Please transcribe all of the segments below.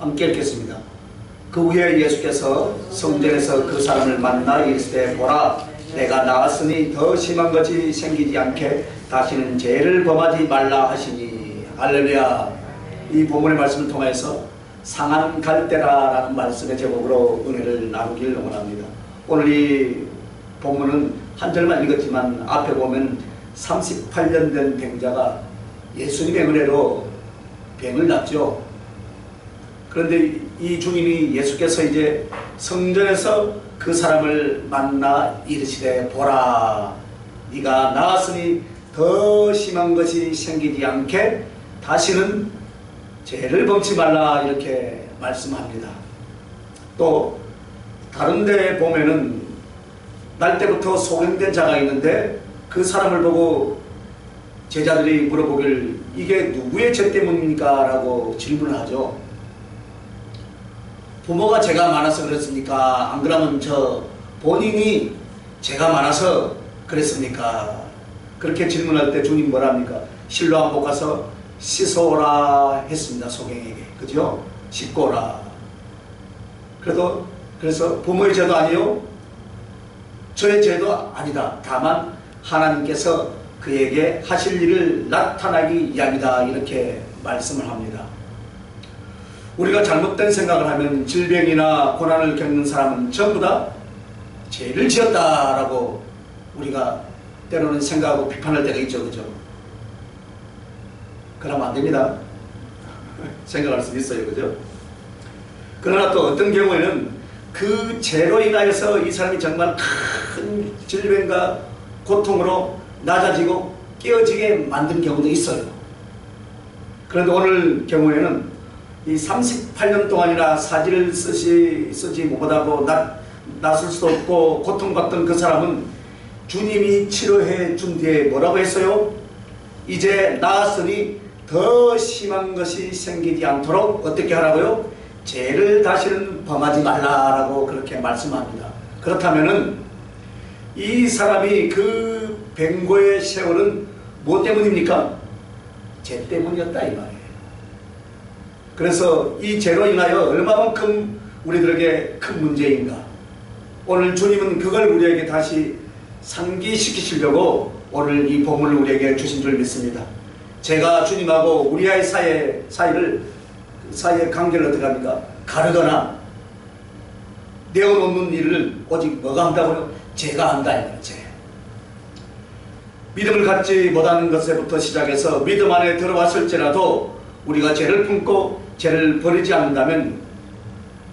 함께 읽겠습니다. 그 후에 예수께서 성전에서 그 사람을 만나 이르시되 보라 내가 나았으니 더 심한 것이 생기지 않게 다시는 죄를 범하지 말라 하시니. 할렐루야. 이 본문의 말씀을 통해서 상한 갈대라라는 말씀의 제목으로 은혜를 나누길 원합니다. 오늘 이 본문은 한 절만 읽었지만 앞에 보면 38년 된 병자가 예수님의 은혜로 병을 낫죠. 그런데 이 주님이 예수께서 이제 성전에서 그 사람을 만나 이르시되 보라 네가 나았으니 더 심한 것이 생기지 않게 다시는 죄를 범치 말라 이렇게 말씀합니다. 또 다른 데 보면은 날 때부터 소경된 자가 있는데 그 사람을 보고 제자들이 물어보길 이게 누구의 죄 때문입니까? 라고 질문을 하죠. 부모가 죄가 많아서 그랬습니까? 안 그러면 저 본인이 죄가 많아서 그랬습니까? 그렇게 질문할 때 주님 뭐랍니까? 실로암 못 가서 씻어오라 했습니다. 소경에게. 그죠? 씻고 오라. 그래서 부모의 죄도 아니요 저의 죄도 아니다. 다만 하나님께서 그에게 하실 일을 나타나기 위함이다. 이렇게 말씀을 합니다. 우리가 잘못된 생각을 하면 질병이나 고난을 겪는 사람은 전부 다 죄를 지었다라고 우리가 때로는 생각하고 비판할 때가 있죠. 그죠? 그러면 안 됩니다. 생각할 수 있어요. 그죠? 그러나 또 어떤 경우에는 그 죄로 인하여서 이 사람이 정말 큰 질병과 고통으로 낮아지고 깨어지게 만든 경우도 있어요. 그런데 오늘 경우에는 이 38년 동안이나 사지를 쓰지 못하고 나설 수도 없고 고통받던 그 사람은 주님이 치료해 준 뒤에 뭐라고 했어요? 이제 나았으니 더 심한 것이 생기지 않도록 어떻게 하라고요? 죄를 다시는 범하지 말라라고 그렇게 말씀합니다. 그렇다면은 이 사람이 그 병고의 세월은 뭐 때문입니까? 죄 때문이었다 이 말이에요. 그래서 이 죄로 인하여 얼마만큼 우리들에게 큰 문제인가. 오늘 주님은 그걸 우리에게 다시 상기시키시려고 오늘 이 본문을 우리에게 주신 줄 믿습니다. 제가 주님하고 우리의 사이의 관계를 어떻게 합니까? 가르거나 내어놓는 일을 오직 뭐가 한다고요? 죄가 한다 이거예요. 죄. 믿음을 갖지 못하는 것에부터 시작해서 믿음 안에 들어왔을지라도 우리가 죄를 품고 죄를 버리지 않는다면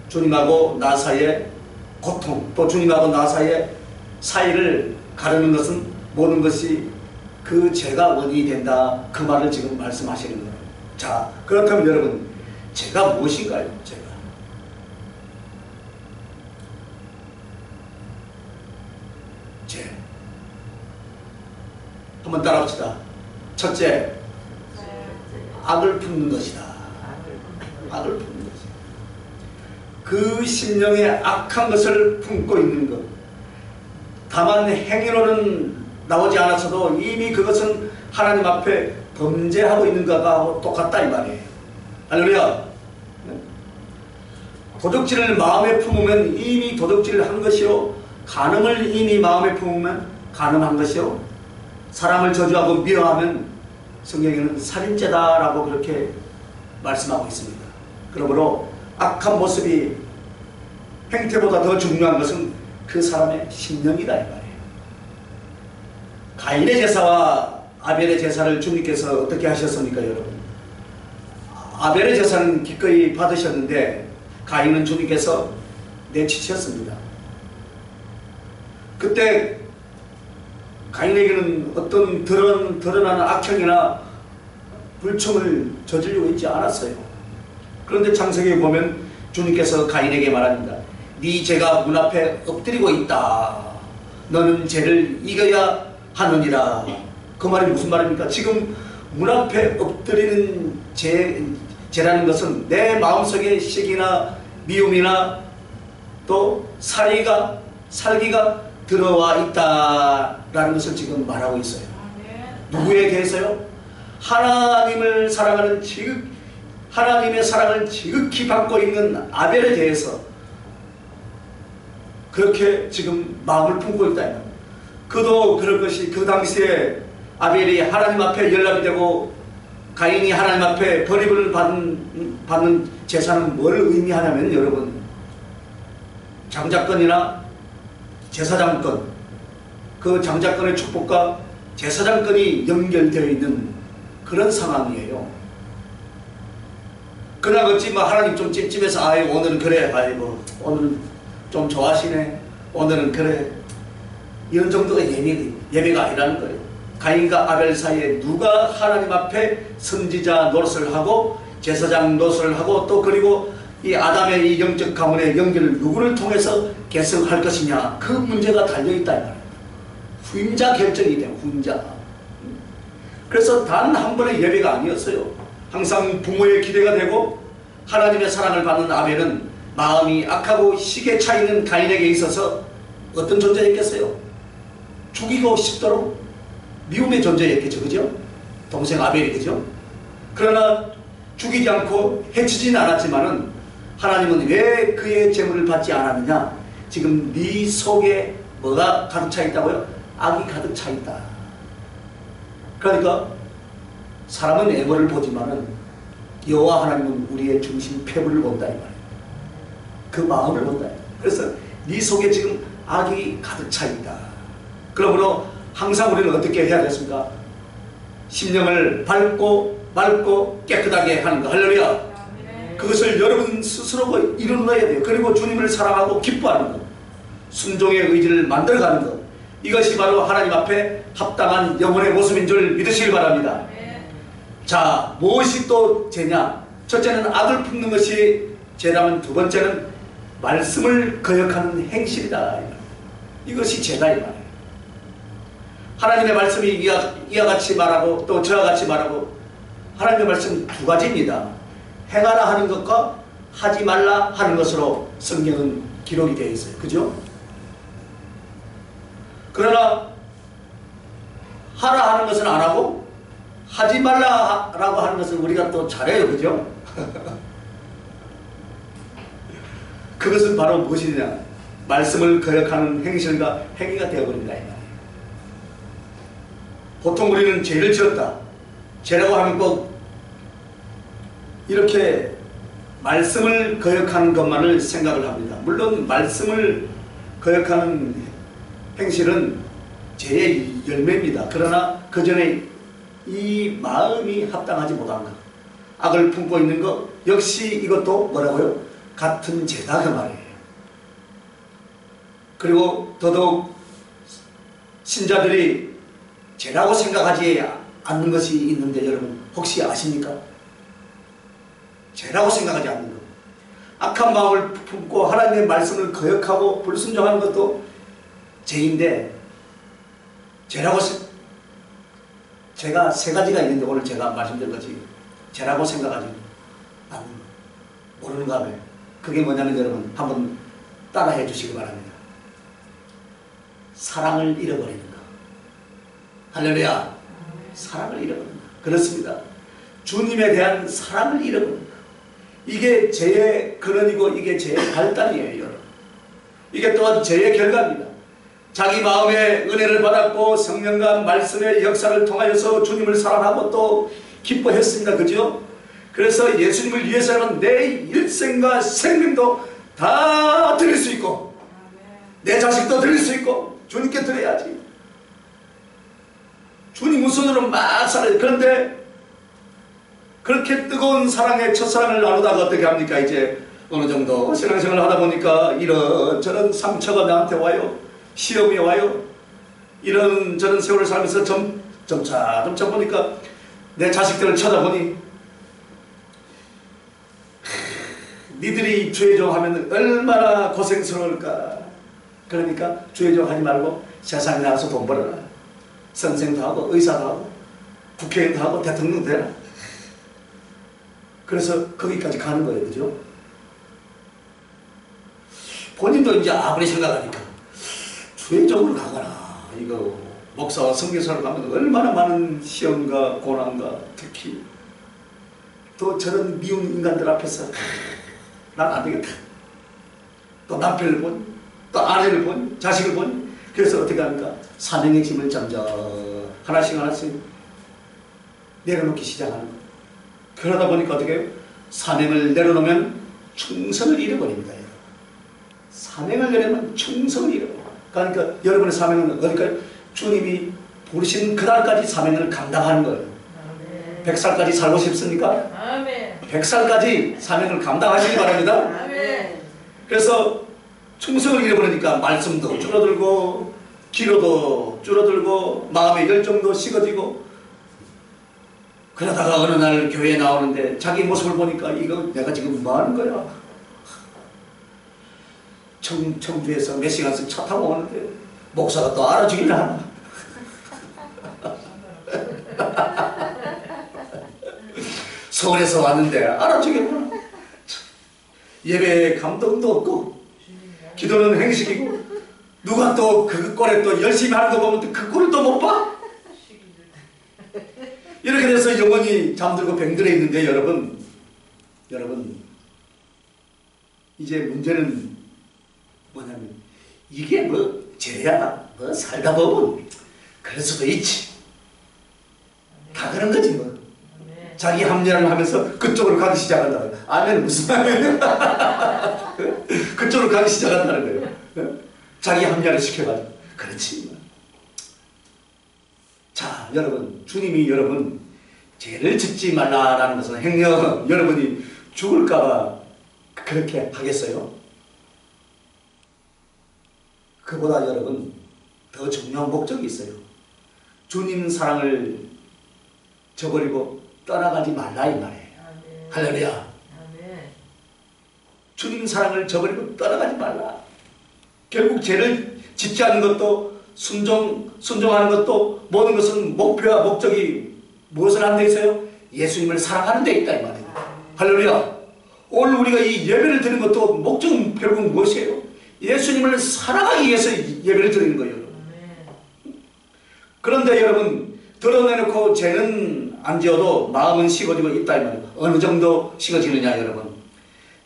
주님하고 나 사이의 고통 또 주님하고 나 사이의 사이를 가르는 것은 모든 것이 그 죄가 원인이 된다. 그 말을 지금 말씀하시는 거예요. 자, 그렇다면 여러분 죄가 무엇인가요? 죄가 죄 한번 따라합시다. 첫째, 악을 품는 것이다. 악을 품는 것이다. 그 심령에 악한 것을 품고 있는 것. 다만 행위로는 나오지 않았어도 이미 그것은 하나님 앞에 범죄하고 있는 것과 똑같다 이 말이에요. 할렐루야. 도적질을 마음에 품으면 이미 도적질을 한 것이요 간음을 이미 마음에 품으면 간음한 것이요 사람을 저주하고 미워하면 성경에는 살인죄다라고 그렇게 말씀하고 있습니다. 그러므로 악한 모습이 행태보다 더 중요한 것은 그 사람의 심령이다 이 말이에요. 가인의 제사와 아벨의 제사를 주님께서 어떻게 하셨습니까 여러분? 아벨의 제사는 기꺼이 받으셨는데 가인은 주님께서 내치셨습니다. 그때 가인에게는 어떤 드러나는 악행이나 불청을 저지르고 있지 않았어요. 그런데 창세기에 보면 주님께서 가인에게 말합니다. 네 죄가 문 앞에 엎드리고 있다. 너는 죄를 이겨야 하느니라. 그 말이 무슨 말입니까? 지금 문 앞에 엎드리는 죄라는 것은 내 마음속에 시기나 미움이나 또 살기가 들어와 있다라는 것을 지금 말하고 있어요. 누구에 대해서요? 하나님을 사랑하는 하나님의 사랑을 지극히 받고 있는 아벨에 대해서 그렇게 지금 마음을 품고 있다. 그도 그럴 것이 그 당시에 아벨이 하나님 앞에 연락이 되고 가인이 하나님 앞에 버림을 받는 제사는 뭘 의미하냐면 여러분, 장자권이나 제사장권, 그 장자권의 축복과 제사장권이 연결되어 있는 그런 상황이에요. 그러나 어찌 뭐 하나님 좀 찜찜해서 아이 오늘은 그래, 아이고 오늘은 좀 좋아하시네, 오늘은 그래, 이런 정도가 예배가 아니라는 거예요. 가인과 아벨 사이에 누가 하나님 앞에 선지자 노릇을 하고 제사장 노릇을 하고 또 그리고 이 아담의 이 영적 가문의 연결을 누구를 통해서 개성할 것이냐, 그 문제가 달려있다 이 말이에요. 후임자 결정이 돼요. 후임자. 그래서 단 한 번의 예배가 아니었어요. 항상 부모의 기대가 되고 하나님의 사랑을 받는 아벨은 마음이 악하고 식에 차 있는 가인에게 있어서 어떤 존재였겠어요? 죽이고 싶도록 미움의 존재였겠죠. 그죠? 동생 아벨이. 그죠? 그러나 죽이지 않고 해치진 않았지만은 하나님은 왜 그의 재물을 받지 않았느냐? 지금 네 속에 뭐가 가득 차 있다고요? 악이 가득 차 있다. 그러니까 사람은 애고를 보지만은 여호와 하나님은 우리의 중심 폐부를 본다 이 말이에요. 그 마음을 본다. 그래서 네 속에 지금 악이 가득 차 있다. 그러므로 항상 우리는 어떻게 해야 되겠습니까? 심령을 밝고 깨끗하게 하는 거. 할렐루야. 그것을 여러분 스스로 이루어야 돼요. 그리고 주님을 사랑하고 기뻐하는 것, 순종의 의지를 만들어가는 것, 이것이 바로 하나님 앞에 합당한 영혼의 모습인 줄 믿으시길 바랍니다. 자, 무엇이 또 죄냐? 첫째는 악을 품는 것이 죄라면 두 번째는 말씀을 거역하는 행실이다. 이것이 죄다 이 말이에요. 하나님의 말씀이 이와 같이 말하고 또 저와 같이 말하고, 하나님의 말씀은 두 가지입니다. 행하라 하는 것과 하지 말라 하는 것으로 성경은 기록이 되어 있어요. 그죠? 그러나 하라 하는 것은 안 하고 하지 말라라고 하는 것은 우리가 또 잘해요. 그죠? 그것은 바로 무엇이냐? 말씀을 거역하는 행실과 행위가 되어버린다 이 말이에요. 보통 우리는 죄를 지었다, 죄라고 하면 꼭 이렇게 말씀을 거역하는 것만을 생각을 합니다. 물론 말씀을 거역하는 행실은 죄의 열매입니다. 그러나 그 전에 이 마음이 합당하지 못한 것, 악을 품고 있는 것, 역시 이것도 뭐라고요? 같은 죄다 그 말이에요. 그리고 더더욱 신자들이 죄라고 생각하지 않는 것이 있는데 여러분 혹시 아십니까? 죄라고 생각하지 않는 것, 악한 마음을 품고 하나님의 말씀을 거역하고 불순종하는 것도 죄인데, 죄가 세 가지가 있는데 오늘 제가 말씀드린 것이 죄라고 생각하지 않는 것, 모르는가 하면 그게 뭐냐면 여러분 한번 따라해 주시기 바랍니다. 사랑을 잃어버리는 것. 할렐루야. 사랑을 잃어버리는 것. 그렇습니다. 주님에 대한 사랑을 잃어버리는 것. 이게 죄의 근원이고 이게 죄의 발단이에요. 여러분. 이게 또한 죄의 결과입니다. 자기 마음에 은혜를 받았고 성령과 말씀의 역사를 통하여서 주님을 사랑하고 또 기뻐했습니다. 그죠? 그래서 예수님을 위해서는 내 일생과 생명도 다 드릴 수 있고 내 자식도 드릴 수 있고 주님께 드려야지. 주님 우선으로 막 살아요. 그런데 그렇게 뜨거운 사랑의 첫사랑을 나누다가 어떻게 합니까? 이제 어느 정도 신앙생활을 하다 보니까 이런저런 상처가 나한테 와요. 시험이 와요. 이런저런 세월을 살면서 점차 보니까 내 자식들을 쳐다보니 니들이 죄종하면 얼마나 고생스러울까. 그러니까 죄종하지 말고 세상에 나가서 돈 벌어라. 선생도 하고 의사도 하고 국회의원도 하고 대통령도 되라. 그래서 거기까지 가는 거예요. 그죠? 본인도 이제 아무리 생각하니까 죄종으로 가거라. 이거 목사와 선교사로 가면 얼마나 많은 시험과 고난과 특히 또 저런 미운 인간들 앞에서 난 안 되겠다. 또 남편을 본, 또 아내를 본, 자식을 본. 그래서 어떻게 합니까? 사명의 짐을 점점 하나씩 내려놓기 시작하는 거예요. 그러다 보니까 어떻게 해요? 사명을 내려놓으면 충성을 잃어버립니다. 사명을 내려놓으면 충성을 잃어버려요. 그러니까 여러분의 사명은 어디까지? 주님이 부르신 그날까지 사명을 감당하는 거예요. 100살까지 살고 싶습니까? 100살까지 사명을 감당하시기 바랍니다. 그래서 충성을 잃어버리니까 말씀도 줄어들고 기로도 줄어들고 마음의 열정도 식어지고, 그러다가 어느 날 교회에 나오는데 자기 모습을 보니까 이거 내가 지금 뭐 하는 거야? 청주에서 몇 시간씩 차 타고 오는데 목사가 또 알아주기를 하나? 서울에서 왔는데 알아주겠구나. 예배에 감동도 없고 기도는 행식이고, 누가 또 그 꼴에 또 열심히 하는 거 보면 그 꼴을 또 못 봐? 이렇게 돼서 영혼이 잠들고 병들어 있는데, 여러분 이제 문제는 뭐냐면, 이게 뭐 죄야 뭐 살다 보면 그럴 수도 있지, 다 그런 거지 뭐. 자기 합리화를 하면서 그쪽으로 가기 시작한다. 아멘. 무슨 말이에요? 그쪽으로 가기 시작한다는 거예요. 자기 합리화를 시켜가지고. 그렇지. 자, 여러분, 주님이 여러분 죄를 짓지 말라라는 것은 행여 여러분이 죽을까봐 그렇게 하겠어요? 그보다 여러분 더 중요한 목적이 있어요. 주님 사랑을 저버리고 떠나가지 말라 이 말이에요. 할렐루야. 주님 사랑을 저버리고 떠나가지 말라. 결국 죄를 짓지 않는 것도, 순종하는 것도, 모든 것은 목표와 목적이 무엇을 하는 데 있어요? 예수님을 사랑하는 데 있다 이 말이에요. 할렐루야. 오늘 우리가 이 예배를 드리는 것도 목적은 결국 무엇이에요? 예수님을 사랑하기 위해서 예배를 드리는 거예요. 그런데 여러분, 드러내놓고 죄는 안 지어도 마음은 식어지고 있다 이 말이에요. 어느 정도 식어지느냐 여러분?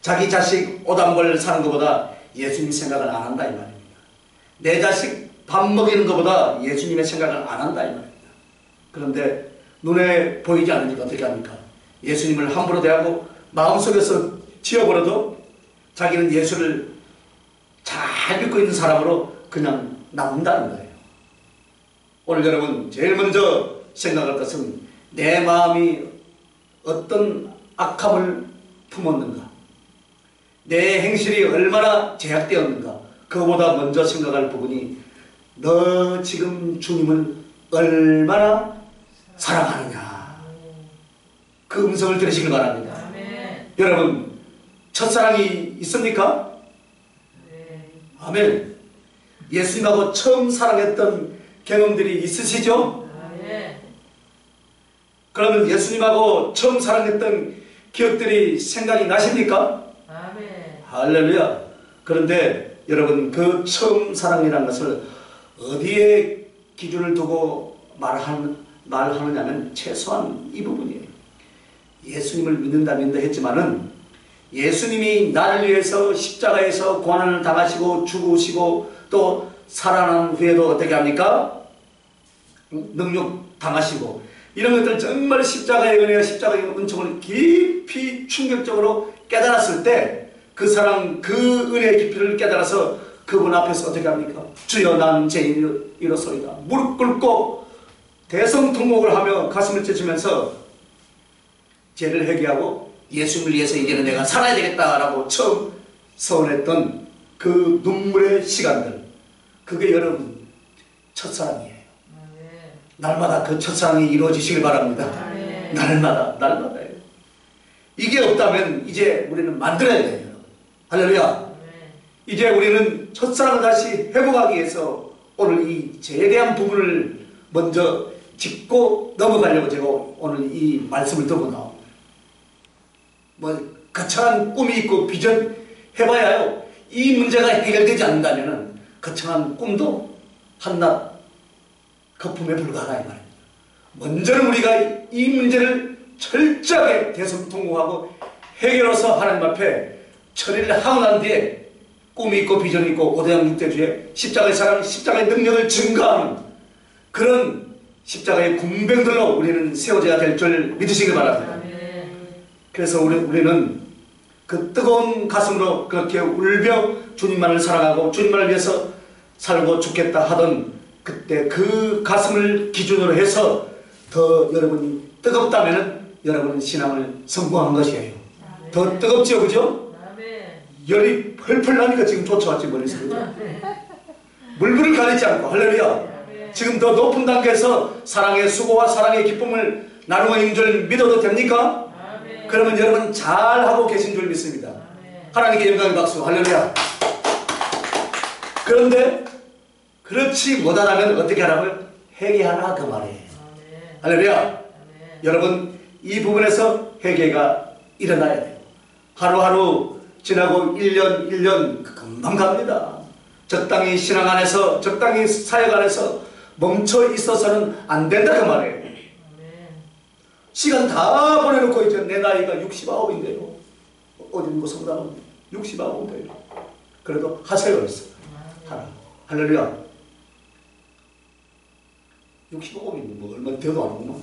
자기 자식 옷 한 벌 사는 것보다 예수님 생각을 안 한다 이 말입니다. 내 자식 밥 먹이는 것보다 예수님의 생각을 안 한다 이 말입니다. 그런데 눈에 보이지 않으니까 어떻게 합니까? 예수님을 함부로 대하고 마음속에서 지어버려도 자기는 예수를 잘 믿고 있는 사람으로 그냥 남는다는 거예요. 오늘 여러분 제일 먼저 생각할 것은 내 마음이 어떤 악함을 품었는가, 내 행실이 얼마나 제약되었는가. 그거보다 먼저 생각할 부분이 너 지금 주님을 얼마나 사랑하느냐. 그 음성을 들으시길 바랍니다. 아멘. 여러분 첫사랑이 있습니까? 네. 아멘. 예수님하고 처음 사랑했던 경험들이 있으시죠? 아멘. 그러면 예수님하고 처음 사랑했던 기억들이 생각이 나십니까? 아멘. 할렐루야. 그런데 여러분 그 처음 사랑이라는 것을 어디에 기준을 두고 말하느냐면 최소한 이 부분이에요. 예수님을 믿는다 했지만은 예수님이 나를 위해서 십자가에서 고난을 당하시고 죽으시고 또 살아난 후에도 어떻게 합니까? 능력 당하시고 이런 것들 정말 십자가의 은혜와 십자가의 은총을 깊이 충격적으로 깨달았을 때 그 사랑, 그 은혜의 깊이를 깨달아서 그분 앞에서 어떻게 합니까? 주여 나는 죄인이로소이다. 무릎 꿇고 대성통곡을 하며 가슴을 찢으면서 죄를 회개하고 예수님을 위해서 이제는 내가 살아야 되겠다라고 처음 서원했던 그 눈물의 시간들, 그게 여러분 첫사랑이에요. 날마다 그 첫사랑이 이루어지시길 바랍니다. 날마다요. 이게 없다면 이제 우리는 만들어야 돼요. 할렐루야. 이제 우리는 첫사랑을 다시 회복하기 위해서 오늘 이 죄에 대한 부분을 먼저 짚고 넘어가려고 제가 오늘 이 말씀을 듣고 나옵니다. 뭐 거창한 꿈이 있고 비전 해봐야요, 이 문제가 해결되지 않는다면 거창한 꿈도 한낱 거품에 불과하다 이 말입니다. 먼저는 우리가 이 문제를 철저하게 대성통곡하고 해결해서 하나님 앞에 처리를 하고 난 뒤에 꿈이 있고 비전이 있고 오대양 육대주에 십자가의 사랑, 십자가의 능력을 증가하는 그런 십자가의 군병들로 우리는 세워져야 될 줄 믿으시기 바랍니다. 그래서 우리는 그 뜨거운 가슴으로 그렇게 울며 주님만을 사랑하고 주님만을 위해서 살고 죽겠다 하던 그때 그 가슴을 기준으로 해서 더 여러분이 뜨겁다면 여러분은 신앙을 성공한 것이에요. 더 뜨겁죠, 그죠? 열이 펄펄 나니까 지금 쫓아왔지 멀리서, 그죠? 물불을 가리지 않고 할렐루야. 지금 더 높은 단계에서 사랑의 수고와 사랑의 기쁨을 나누고 있는 줄 믿어도 됩니까? 그러면 여러분 잘하고 계신 줄 믿습니다. 하나님께 영광의 박수. 할렐루야. 그런데 그렇지 못하다면 어떻게 하라고요? 회개하라 그 말이에요. 할렐루야. 여러분 이 부분에서 회개가 일어나야 돼요. 하루하루 지나고 1년 금방 갑니다. 적당히 신앙 안에서 적당히 사역 안에서 멈춰 있어서는 안 된다 그 말이에요. 시간 다 보내놓고 이제 내 나이가 69인데요. 어디 뭐 성당은 69인데요. 그래도 하세요 그랬어. 하나. 할렐루야. 65인데 뭐 얼마 되도 안 하구만.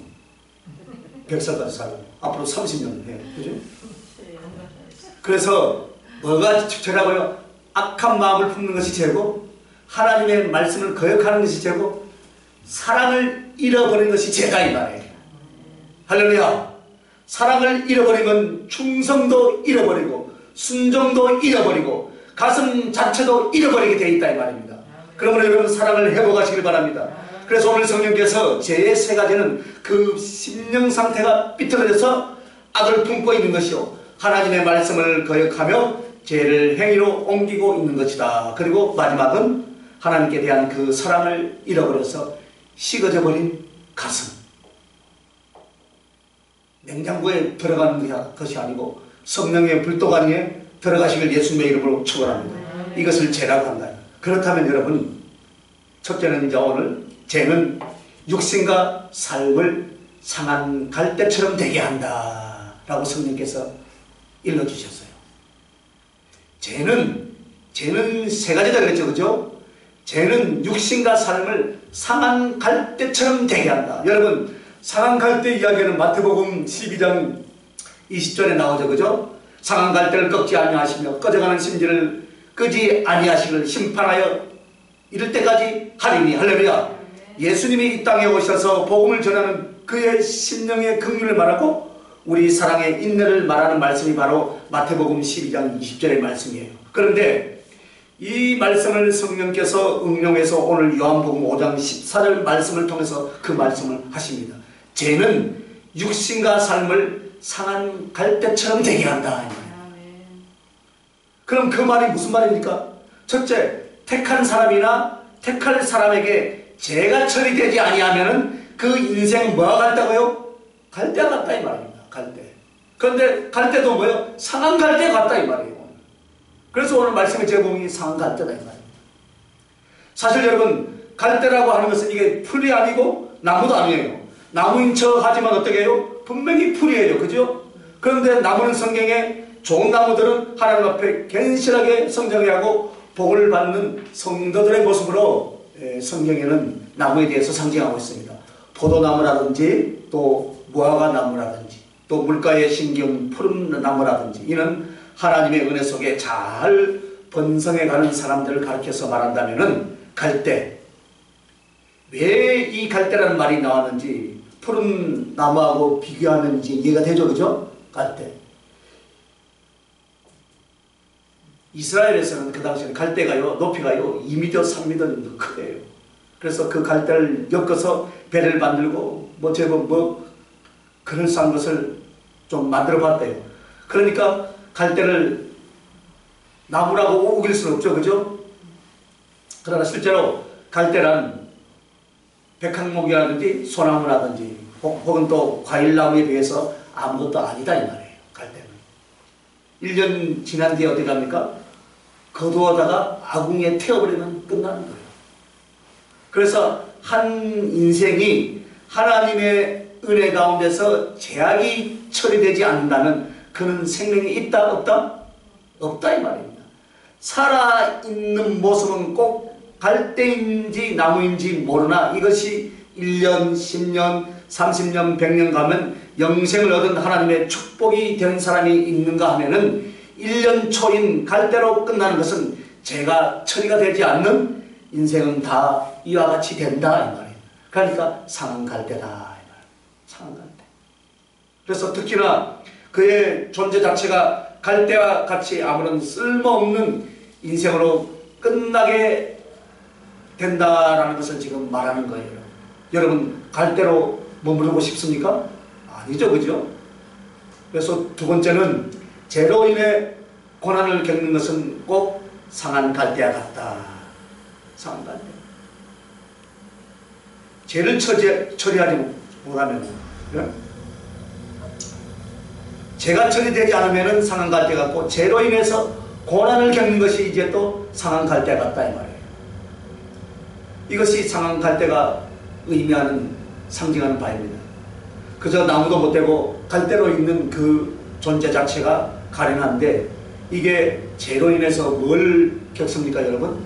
100살까지 살고 앞으로 30년 해. 그죠? 그래서 뭐가 죄라고요? 악한 마음을 품는 것이 죄고 하나님의 말씀을 거역하는 것이 죄고 사랑을 잃어버리는 것이 죄다 이 말이에요. 할렐루야. 사랑을 잃어버리면 충성도 잃어버리고 순종도 잃어버리고 가슴 자체도 잃어버리게 되어 있다 이 말입니다. 그러므로 여러분 사랑을 회복하시길 바랍니다. 그래서 오늘 성령께서 죄의 세 가지는 그 심령 상태가 삐뚤어져서 악을 품고 있는 것이요 하나님의 말씀을 거역하며 죄를 행위로 옮기고 있는 것이다. 그리고 마지막은 하나님께 대한 그 사랑을 잃어버려서 식어져 버린 가슴. 냉장고에 들어가는 것이 아니고 성령의 불도가니에 들어가시길 예수님의 이름으로 축원합니다. 이것을 죄라고 한다. 그렇다면 여러분 첫째는 이제 오늘 죄는 육신과 삶을 상한 갈대처럼 되게 한다 라고 성령께서 일러주셨어요. 죄는 세 가지다 그랬죠, 그죠? 죄는 육신과 삶을 상한 갈대처럼 되게 한다. 여러분 상한 갈대 이야기는 마태복음 12장 20절에 나오죠, 그죠? 상한 갈대를 꺾지 아니하시며 꺼져가는 심지를 끄지 아니하시기를 심판하여 이럴 때까지 하리니. 할렐루야. 예수님이 이 땅에 오셔서 복음을 전하는 그의 심령의 긍휼을 말하고 우리 사랑의 인내를 말하는 말씀이 바로 마태복음 12장 20절의 말씀이에요. 그런데 이 말씀을 성령께서 응용해서 오늘 요한복음 5장 14절 말씀을 통해서 그 말씀을 하십니다. 죄는 육신과 삶을 상한 갈대처럼 되게 한다. 그럼 그 말이 무슨 말입니까? 첫째, 택한 사람이나 택할 사람에게 죄가 처리되지 아니하면은 그 인생 뭐가 같다고요? 갈대가 같다 이 말입니다. 갈대. 그런데 갈대도 뭐예요? 상한 갈대 같다 이 말이에요. 그래서 오늘 말씀의 제목이 상한 갈대다 이 말입니다. 사실 여러분 갈대라고 하는 것은 이게 풀이 아니고 나무도 아니에요. 나무인 척 하지만 어떻게 해요? 분명히 풀이에요. 그죠? 그런데 나무는 성경에 좋은 나무들은 하나님 앞에 견실하게 성장해 하고 복을 받는 성도들의 모습으로 성경에는 나무에 대해서 상징하고 있습니다. 포도나무라든지 또 무화과 나무라든지 또 물가에 심기운 푸른 나무라든지 이는 하나님의 은혜 속에 잘 번성해 가는 사람들을 가르쳐서 말한다면은 갈대. 왜 이 갈대라는 말이 나왔는지 푸른 나무하고 비교하는지 이해가 되죠, 그죠? 갈대. 이스라엘에서는 그 당시에는 갈대가요 높이가요 2m, 3m 정도 크대요. 그래서 그 갈대를 엮어서 배를 만들고 뭐 제법 뭐 그럴싸한 것을 좀 만들어 봤대요. 그러니까 갈대를 나무라고 우길 수는 없죠, 그죠? 그러나 실제로 갈대란 백항목이라든지 소나무라든지 혹은 또 과일나무에 비해서 아무것도 아니다 이 말이에요. 갈대는 1년 지난 뒤에 어떻게 합니까? 거두어다가 아궁이에 태워버리면 끝나는 거예요. 그래서 한 인생이 하나님의 은혜 가운데서 제약이 처리되지 않는다면 그는 생명이 있다 없다? 없다 이 말입니다. 살아있는 모습은 꼭 갈대인지 나무인지 모르나 이것이 1년, 10년, 30년, 100년 가면 영생을 얻은 하나님의 축복이 된 사람이 있는가 하면은 1년 초인 갈대로 끝나는 것은 죄가 처리가 되지 않는 인생은 다 이와 같이 된다 이 말이에요. 그러니까 상한 갈대다 이 말이에요. 상한 갈대. 그래서 특히나 그의 존재 자체가 갈대와 같이 아무런 쓸모없는 인생으로 끝나게 된다라는 것을 지금 말하는 거예요. 여러분 갈대로 머무르고 싶습니까? 아니죠, 그죠? 그래서 두 번째는 죄로 인해 고난을 겪는 것은 꼭 상한 갈대와 같다. 상한 갈대. 죄를 처리하지 못하면, 예? 죄가 처리되지 않으면 상한 갈대 같고, 죄로 인해서 고난을 겪는 것이 이제 또 상한 갈대 같다 이 말이에요. 이것이 상한 갈대가 의미하는 상징하는 바입니다. 그저 나무도 못되고 갈대로 있는 그 존재 자체가 가련한데 이게 죄로 인해서 뭘 겪습니까 여러분?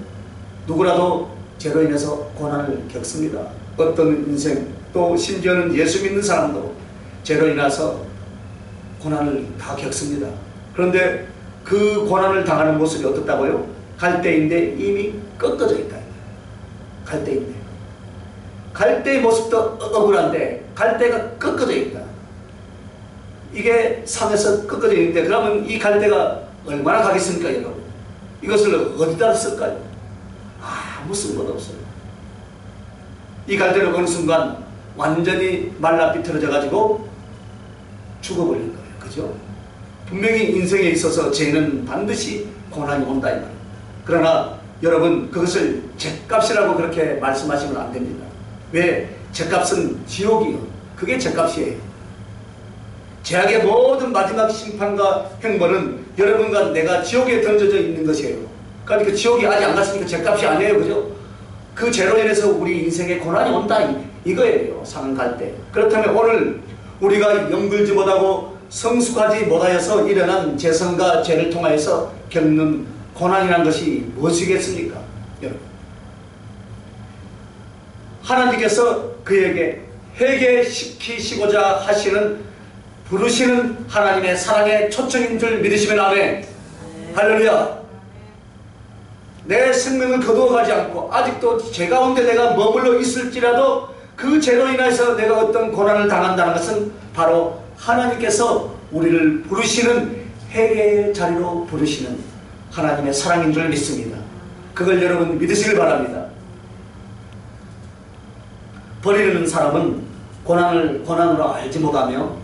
누구라도 죄로 인해서 고난을 겪습니다. 어떤 인생 또 심지어는 예수 믿는 사람도 죄로 인해서 고난을 다 겪습니다. 그런데 그 고난을 당하는 모습이 어떻다고요? 갈대인데 이미 꺾어져 있다. 갈대인데 갈대의 모습도 억울한데 갈대가 꺾어져 있다. 이게 산에서 꺾어져 있는데 그러면 이 갈대가 얼마나 가겠습니까 여러분? 이것을 어디다 쓸까요? 아무 쓸모도 없어요. 이 갈대를 어느 순간 완전히 말라 비틀어져 가지고 죽어버린 거예요. 그죠? 분명히 인생에 있어서 죄는 반드시 고난이 온다 이 말이에요. 그러나 여러분 그것을 죄값이라고 그렇게 말씀하시면 안 됩니다. 왜? 죄값은 지옥이요. 그게 죄값이에요. 죄악의 모든 마지막 심판과 행벌은 여러분과 내가 지옥에 던져져 있는 것이에요. 그러니까 그 지옥이 아직 안 갔으니까 죄값이 아니에요. 그죠? 그 죄로 인해서 우리 인생에 고난이 온다 이거예요. 상한 갈대. 그렇다면 오늘 우리가 영글지 못하고 성숙하지 못하여서 일어난 죄성과 죄를 통하여서 겪는 고난이란 것이 무엇이겠습니까? 여러분 하나님께서 그에게 회개시키시고자 하시는 부르시는 하나님의 사랑의 초청인 줄 믿으시면 아멘. 할렐루야. 내 생명을 거두어가지 않고 아직도 죄 가운데 내가 머물러 있을지라도 그 죄로 인해서 내가 어떤 고난을 당한다는 것은 바로 하나님께서 우리를 부르시는 회개의 자리로 부르시는 하나님의 사랑인 줄 믿습니다. 그걸 여러분 믿으시길 바랍니다. 버리는 사람은 고난을 고난으로 알지 못하며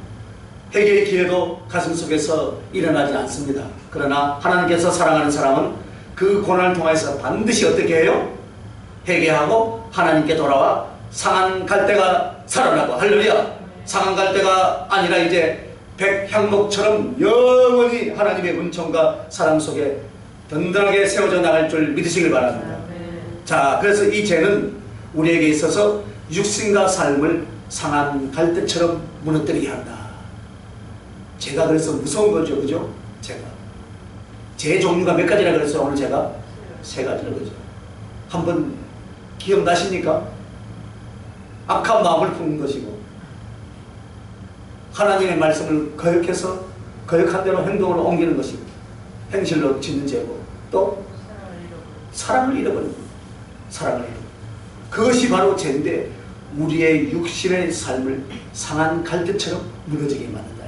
회개의 기회도 가슴 속에서 일어나지 않습니다. 그러나 하나님께서 사랑하는 사람은 그 고난을 통해서 반드시 어떻게 해요? 회개하고 하나님께 돌아와 상한 갈대가 살아나고 할렐루야. 상한 갈대가 아니라 이제 백향목처럼 영원히 하나님의 은총과 사랑 속에 든든하게 세워져 나갈 줄 믿으시길 바랍니다. 자, 그래서 이 죄는 우리에게 있어서 육신과 삶을 상한 갈대처럼 무너뜨리게 한다. 죄가 그래서 무서운 거죠. 그죠? 죄 종류가 몇 가지라 그랬어요? 오늘 제가? 3가지라 그죠? 한번 기억나십니까? 악한 마음을 품는 것이고 하나님의 말씀을 거역해서 거역한 대로 행동으로 옮기는 것이고 행실로 짓는 죄고 또 사랑을 잃어버리는 거예요. 사랑을 잃어버리는 그것이 바로 죄인데 우리의 육신의 삶을 상한 갈대처럼 무너지게 만든다.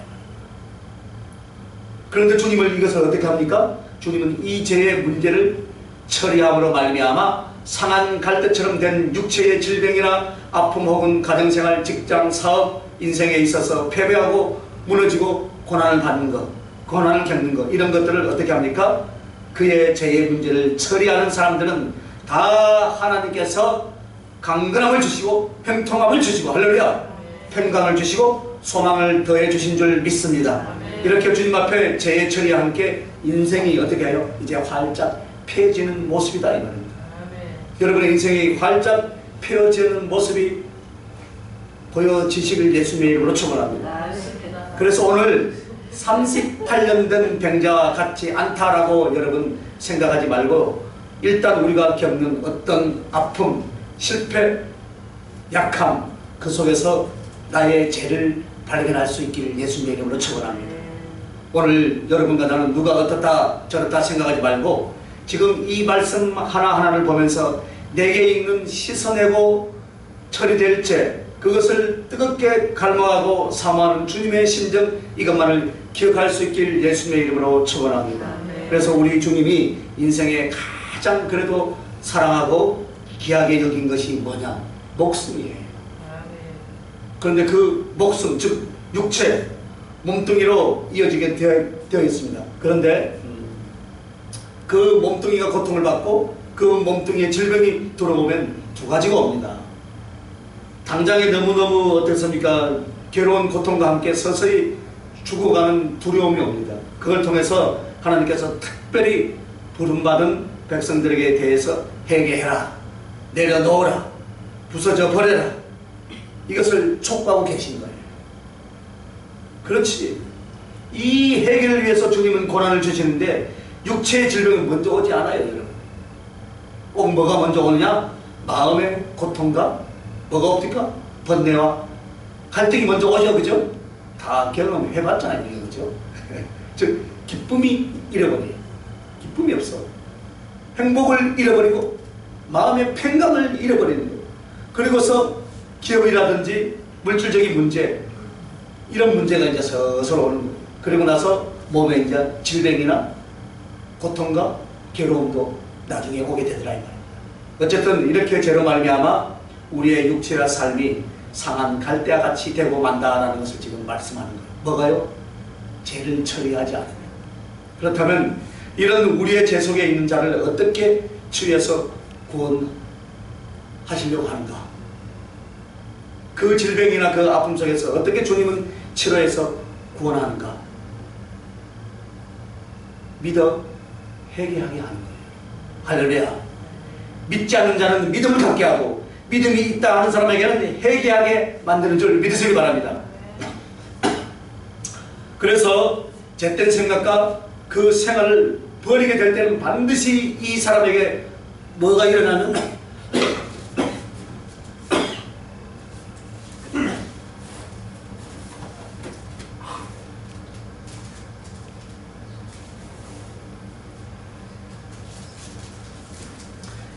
그런데 주님은 이것을 어떻게 합니까? 주님은 이 죄의 문제를 처리함으로 말미암아 상한 갈대처럼 된 육체의 질병이나 아픔 혹은 가정생활, 직장, 사업, 인생에 있어서 패배하고 무너지고 고난을 받는 것, 고난을 겪는 것 이런 것들을 어떻게 합니까? 그의 죄의 문제를 처리하는 사람들은 다 하나님께서 강건함을 주시고 형통함을 주시고 할렐루야 평강을 주시고 소망을 더해 주신 줄 믿습니다. 이렇게 주님 앞에 죄의 처리와 함께 인생이 어떻게 해요? 이제 활짝 펴지는 모습이다 이 말입니다. 여러분의 인생이 활짝 펴지는 모습이 보여지시길 예수님의 이름으로 축원합니다. 그래서 오늘 38년 된 병자와 같지 않다라고 여러분 생각하지 말고 일단 우리가 겪는 어떤 아픔, 실패, 약함 그 속에서 나의 죄를 발견할 수 있기를 예수님의 이름으로 축원합니다. 오늘 여러분과 나는 누가 어떻다 저렇다 생각하지 말고 지금 이 말씀 하나하나를 보면서 내게 있는 씻어내고 처리될 죄 그것을 뜨겁게 갈망하고 사모하는 주님의 심정 이것만을 기억할 수 있길 예수님의 이름으로 축원합니다. 그래서 우리 주님이 인생에 가장 그래도 사랑하고 귀하게 여긴 것이 뭐냐? 목숨이에요. 그런데 그 목숨 즉 육체 몸뚱이로 이어지게 되어 있습니다. 그런데 그 몸뚱이가 고통을 받고 그 몸뚱이에 질병이 들어오면 두 가지가 옵니다. 당장에 너무너무 어떻습니까? 괴로운 고통과 함께 서서히 죽어가는 두려움이 옵니다. 그걸 통해서 하나님께서 특별히 부름받은 백성들에게 대해서 회개해라, 내려놓으라, 부서져 버려라 이것을 촉구하고 계신 거예요. 그렇지. 이 해결을 위해서 주님은 고난을 주시는데 육체의 질병은 먼저 오지 않아요. 여러분. 꼭 뭐가 먼저 오느냐? 마음의 고통과 뭐가 옵니까? 번뇌와 갈등이 먼저 오죠. 그죠? 다 경험해봤잖아요. 그죠? 즉 기쁨이 잃어버려요. 기쁨이 없어. 행복을 잃어버리고 마음의 평강을 잃어버리는 거예요. 그리고서 기업이라든지 물질적인 문제 이런 문제가 이제 서서히 오는 거예요. 그리고 나서 몸에 이제 질병이나 고통과 괴로움도 나중에 오게 되더라 이 말입니다. 어쨌든 이렇게 죄로 말미암아 우리의 육체와 삶이 상한 갈대와 같이 되고 만다라는 것을 지금 말씀하는 거예요. 뭐가요? 죄를 처리하지 않으면. 그렇다면 이런 우리의 죄 속에 있는 자를 어떻게 치유해서 구원하시려고 하는가? 그 질병이나 그 아픔 속에서 어떻게 주님은 치료해서 구원하는가? 믿어 회개하게 하는 거예요. 할렐루야. 믿지 않는 자는 믿음을 갖게 하고 믿음이 있다 하는 사람에게는 회개하게 만드는 줄 믿으시기 바랍니다. 그래서 잿된 생각과 그 생활을 버리게 될 때는 반드시 이 사람에게 뭐가 일어나는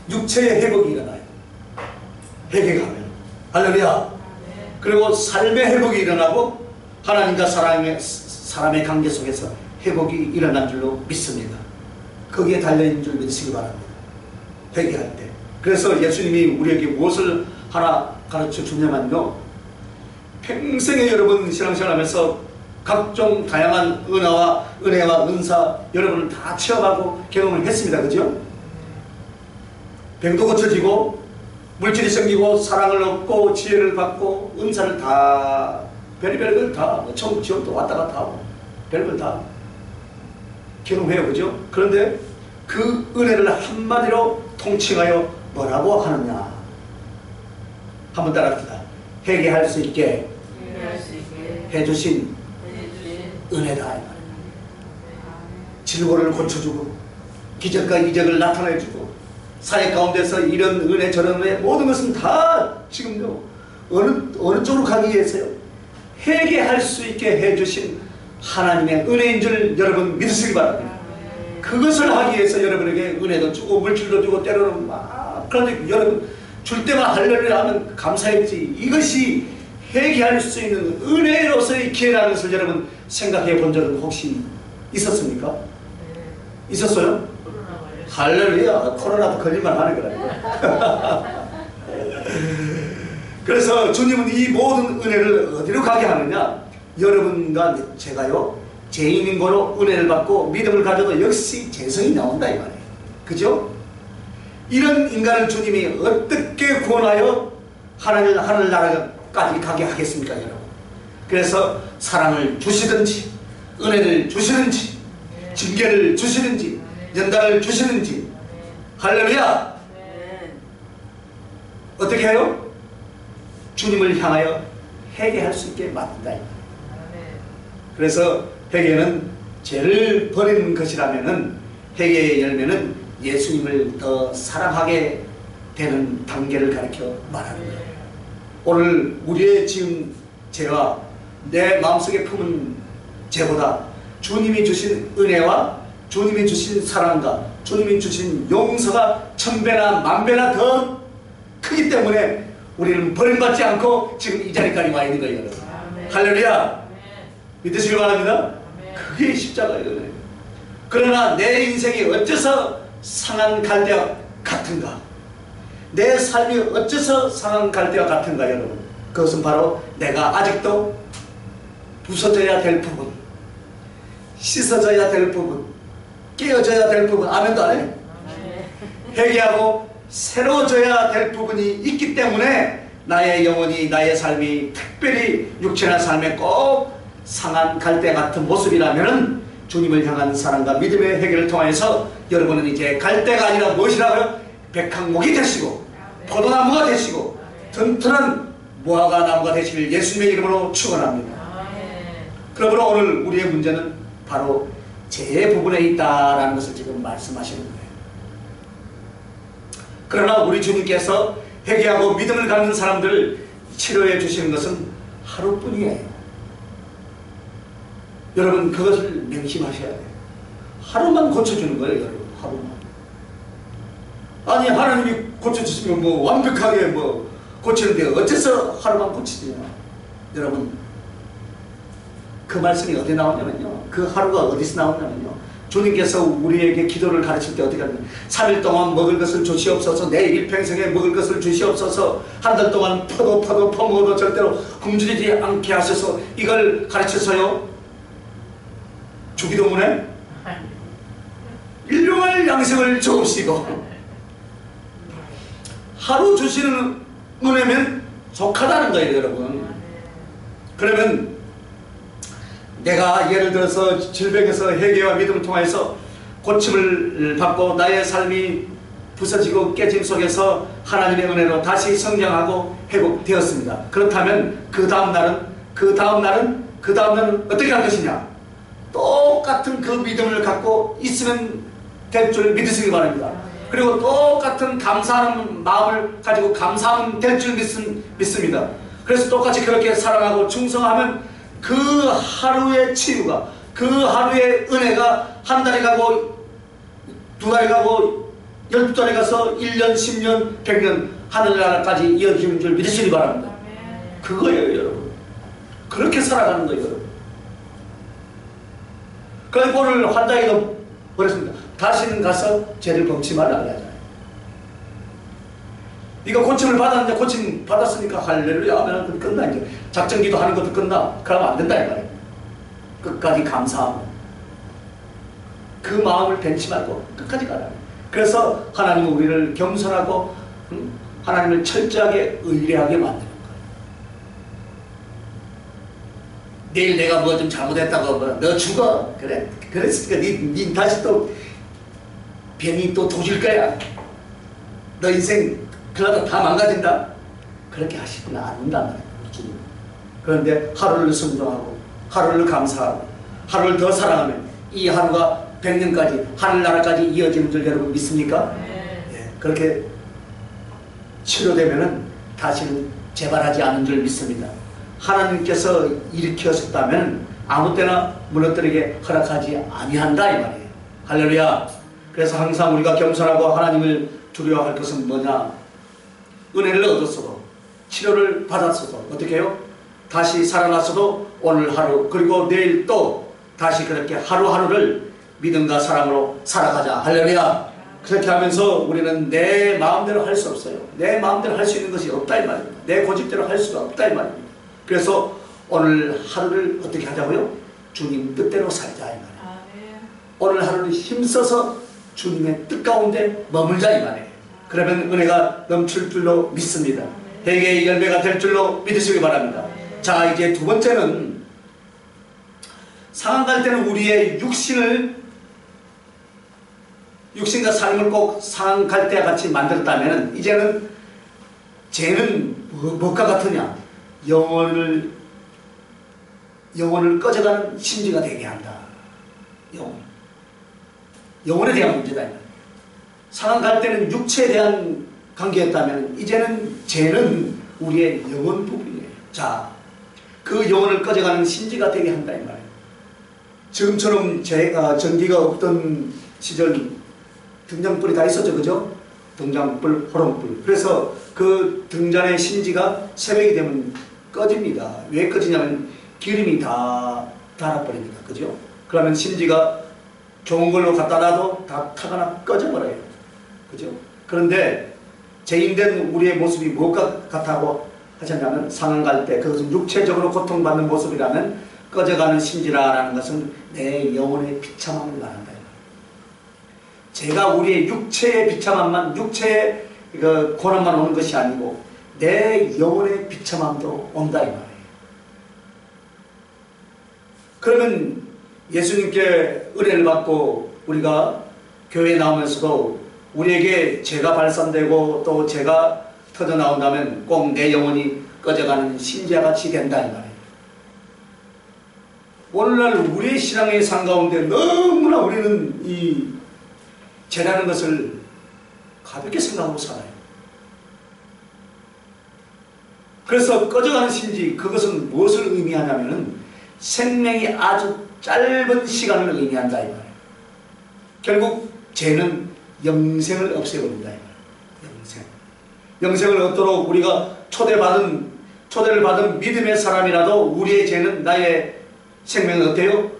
육체의 회복이 일어나요. 회개가 하면. 할렐루야. 그리고 삶의 회복이 일어나고 하나님과 사람의 관계 속에서 회복이 일어난 줄로 믿습니다. 거기에 달려있는 줄 믿으시기 바랍니다. 회개할 때. 그래서 예수님이 우리에게 무엇을 하나 가르쳐 주냐면요. 평생에 여러분 신앙생활 하면서 각종 다양한 은혜와 은사 여러분을 다 체험하고 경험을 했습니다. 그죠? 병도 고쳐지고 물질이 생기고 사랑을 얻고 지혜를 받고 은사를 다 별의별 걸 다 천국 지옥도 왔다 갔다 하고 별걸 다 경험해요. 그죠? 그런데 그 은혜를 한마디로 통칭하여 뭐라고 하느냐? 한번 따라합시다. 회개할 수 있게 해주신 은혜다. 질고를 고쳐주고 기적과 이적을 나타내주고 사회 가운데서 이런 은혜 저런 은혜 모든 것은 다 지금요 어느 쪽으로 가기 위해서요? 회개할 수 있게 해주신 하나님의 은혜인 줄 여러분 믿으시기 바랍니다. 그것을 하기 위해서 여러분에게 은혜도 주고 물질도 주고 때로는 막 그런데 여러분 줄 때만 할렐루야 하면 감사했지. 이것이 회개할 수 있는 은혜로서의 기회라는 것을 여러분 생각해 본 적은 혹시 있었습니까? 있었어요? 할렐루야. 코로나도 걸릴만 하는 거라니까. 그래서 주님은 이 모든 은혜를 어디로 가게 하느냐? 여러분과 제가요 죄인인 거로 은혜를 받고 믿음을 가져도 역시 죄성이 나온다 이 말이에요. 그죠? 이런 인간을 주님이 어떻게 구원하여 하늘나라까지 가게 하겠습니까 여러분? 그래서 사랑을 주시든지 은혜를 주시든지 징계를 주시든지 연단을 주시는지 할렐루야. 어떻게 해요? 주님을 향하여 회개할 수 있게 만든다. 그래서 회개는 죄를 버리는 것이라면은, 회개의 열매는 예수님을 더 사랑하게 되는 단계를 가르쳐 말하는 거예요. 오늘 우리의 지은 죄와 내 마음속에 품은 죄보다 주님이 주신 은혜와 주님이 주신 사랑과 주님이 주신 용서가 1000배나 10,000배나 더 크기 때문에 우리는 버림받지 않고 지금 이 자리까지 와 있는 거예요. 할렐루야. 믿으시기 바랍니다. 그게 십자가예요. 그러나 내 인생이 어째서 상한 갈대와 같은가? 내 삶이 어째서 상한 갈대와 같은가, 여러분? 그것은 바로 내가 아직도 부서져야 될 부분, 씻어져야 될 부분, 깨어져야 될 부분, 아멘도 안 해? 회개하고 새로워져야 될 부분이 있기 때문에 나의 영혼이, 나의 삶이 특별히 육체나 삶에 꼭 상한 갈대 같은 모습이라면 주님을 향한 사랑과 믿음의 회개를 통해서 여러분은 이제 갈대가 아니라 무엇이라고요? 백향목이 되시고 포도나무가 되시고 튼튼한 무화과 나무가 되시길 예수님의 이름으로 축원합니다. 그러므로 오늘 우리의 문제는 바로 죄의 부분에 있다라는 것을 지금 말씀하시는 거예요. 그러나 우리 주님께서 회개하고 믿음을 갖는 사람들을 치료해 주시는 것은 하루뿐이에요. 여러분 그것을 명심하셔야 돼요. 하루만 고쳐주는 거예요, 여러분. 하루만. 아니 하나님이 고쳐주시면 뭐 완벽하게 뭐 고치는데 어째서 하루만 고치냐. 여러분 그 말씀이 어디 나오냐면요, 그 하루가 어디서 나오냐면요, 주님께서 우리에게 기도를 가르칠 때 어떻게 하냐면 3일 동안 먹을 것을 주시옵소서, 내 일평생에 먹을 것을 주시옵소서, 한 달 동안 퍼먹어도 절대로 굶주리지 않게 하셔서, 이걸 가르쳐서요 주기도문에 일용할 양식을 주옵시고, 하루 주시는 은혜면 족하다는 거예요, 여러분. 그러면 내가 예를 들어서 질병에서 회개와 믿음을 통해서 고침을 받고 나의 삶이 부서지고 깨짐 속에서 하나님의 은혜로 다시 성장하고 회복되었습니다. 그렇다면 그 다음날은 어떻게 할 것이냐? 똑같은 그 믿음을 갖고 있으면 될 줄 믿으시기 바랍니다. 그리고 똑같은 감사하는 마음을 가지고 감사하면 될 줄 믿습니다. 그래서 똑같이 그렇게 사랑하고 충성하면 그 하루의 치유가, 그 하루의 은혜가 한 달이 가고 두 달이 가고 12달이 가서 1년, 10년, 100년 하늘나라까지 이어지는 줄 믿으시기 바랍니다. 그거예요, 여러분. 그렇게 살아가는 거예요, 여러분. 그러니까 오늘 환자에도 그랬습니다. 다시는 가서 죄를 범치 말라 그러잖아요. 네가 고침을 받았는데 고침 받았으니까 할렐루야 하면 끝나. 이제 작전기도 하는 것도 끝나. 그러면 안 된다 이 말이에요. 끝까지 감사하고 그 마음을 벤치 말고 끝까지 가라. 그래서 하나님은 우리를 겸손하고 하나님을 철저하게 의뢰하게 만드는 거예요. 내일 내가 뭐 좀 잘못했다고 너 죽어. 그래. 그랬으니까 니 다시 또 병이 또 도질 거야. 너 인생 그러다 다 망가진다. 그렇게 하시구나 않는단 말이에요. 그런데 하루를 순종하고 하루를 감사하고 하루를 더 사랑하면 이 하루가 100년까지 하늘나라까지 이어지는 줄 여러분 믿습니까? 예, 그렇게 치료되면은 다시는 재발하지 않은 줄 믿습니다. 하나님께서 일으켰었다면 아무 때나 무너뜨리게 허락하지 아니한다 이 말이에요. 할렐루야. 그래서 항상 우리가 겸손하고 하나님을 두려워할 것은 뭐냐? 은혜를 얻었어도 치료를 받았어도 어떻게 해요? 다시 살아났어도 오늘 하루 그리고 내일 또 다시 그렇게 하루하루를 믿음과 사랑으로 살아가자. 할렐루야. 그렇게 하면서 우리는 내 마음대로 할 수 없어요. 내 마음대로 할 수 있는 것이 없다 이 말입니다. 내 고집대로 할 수가 없다 이 말입니다. 그래서 오늘 하루를 어떻게 하자고요? 주님 뜻대로 살자 이 말이에요. 오늘 하루를 힘써서 주님의 뜻 가운데 머물자 이 말이에요. 그러면 은혜가 넘칠 줄로 믿습니다. 회개의 열매가 될 줄로 믿으시기 바랍니다. 자, 이제 두 번째는 상한 갈 때는 우리의 육신과 삶을 꼭 상한 갈대와 같이 만들었다면 이제는 죄는 무엇과 같으냐? 영혼을 꺼져가는 심지가 되게 한다. 영혼에 대한 문제다. 상한 갈 때는 육체에 대한 관계였다면 이제는 죄는 우리의 영혼 부분이에요. 자, 그 영혼을 꺼져가는 심지가 되게 한다 이 말이에요. 지금처럼 전기가 없던 시절 등잔불이 다 있었죠, 그죠? 등잔불, 호롱불. 그래서 그 등잔의 심지가 새벽이 되면 꺼집니다. 왜 꺼지냐면 기름이 다 달아버립니다, 그죠? 그러면 심지가 좋은 걸로 갖다 놔도 다 타거나 꺼져버려요, 그죠? 그런데 죄인된 우리의 모습이 무엇과 같다고 하셨냐면 상한 갈 때 그것은 육체적으로 고통받는 모습이라면 꺼져가는 심지라는 것은 내 영혼의 비참함을 말한다. 제가 우리의 육체의 비참함만, 육체의 그 고난만 오는 것이 아니고 내 영혼의 비참함도 온다 이 말이에요. 그러면 예수님께 은혜를 받고 우리가 교회에 나오면서도 우리에게 죄가 발산되고 또 죄가 터져 나온다면 꼭 내 영혼이 꺼져가는 심지와 같이 된다 이 말이에요. 오늘날 우리의 신앙의 삶 가운데 너무나 우리는 이 죄라는 것을 가볍게 생각하고 살아요. 그래서 꺼져가는 심지, 그것은 무엇을 의미하냐면은 생명이 아주 짧은 시간을 의미한다 이 말이에요. 결국 죄는 영생을 없애버린다 이 말이에요. 영생을 얻도록 우리가 초대를 받은 믿음의 사람이라도 우리의 죄는 나의 생명을 어때요?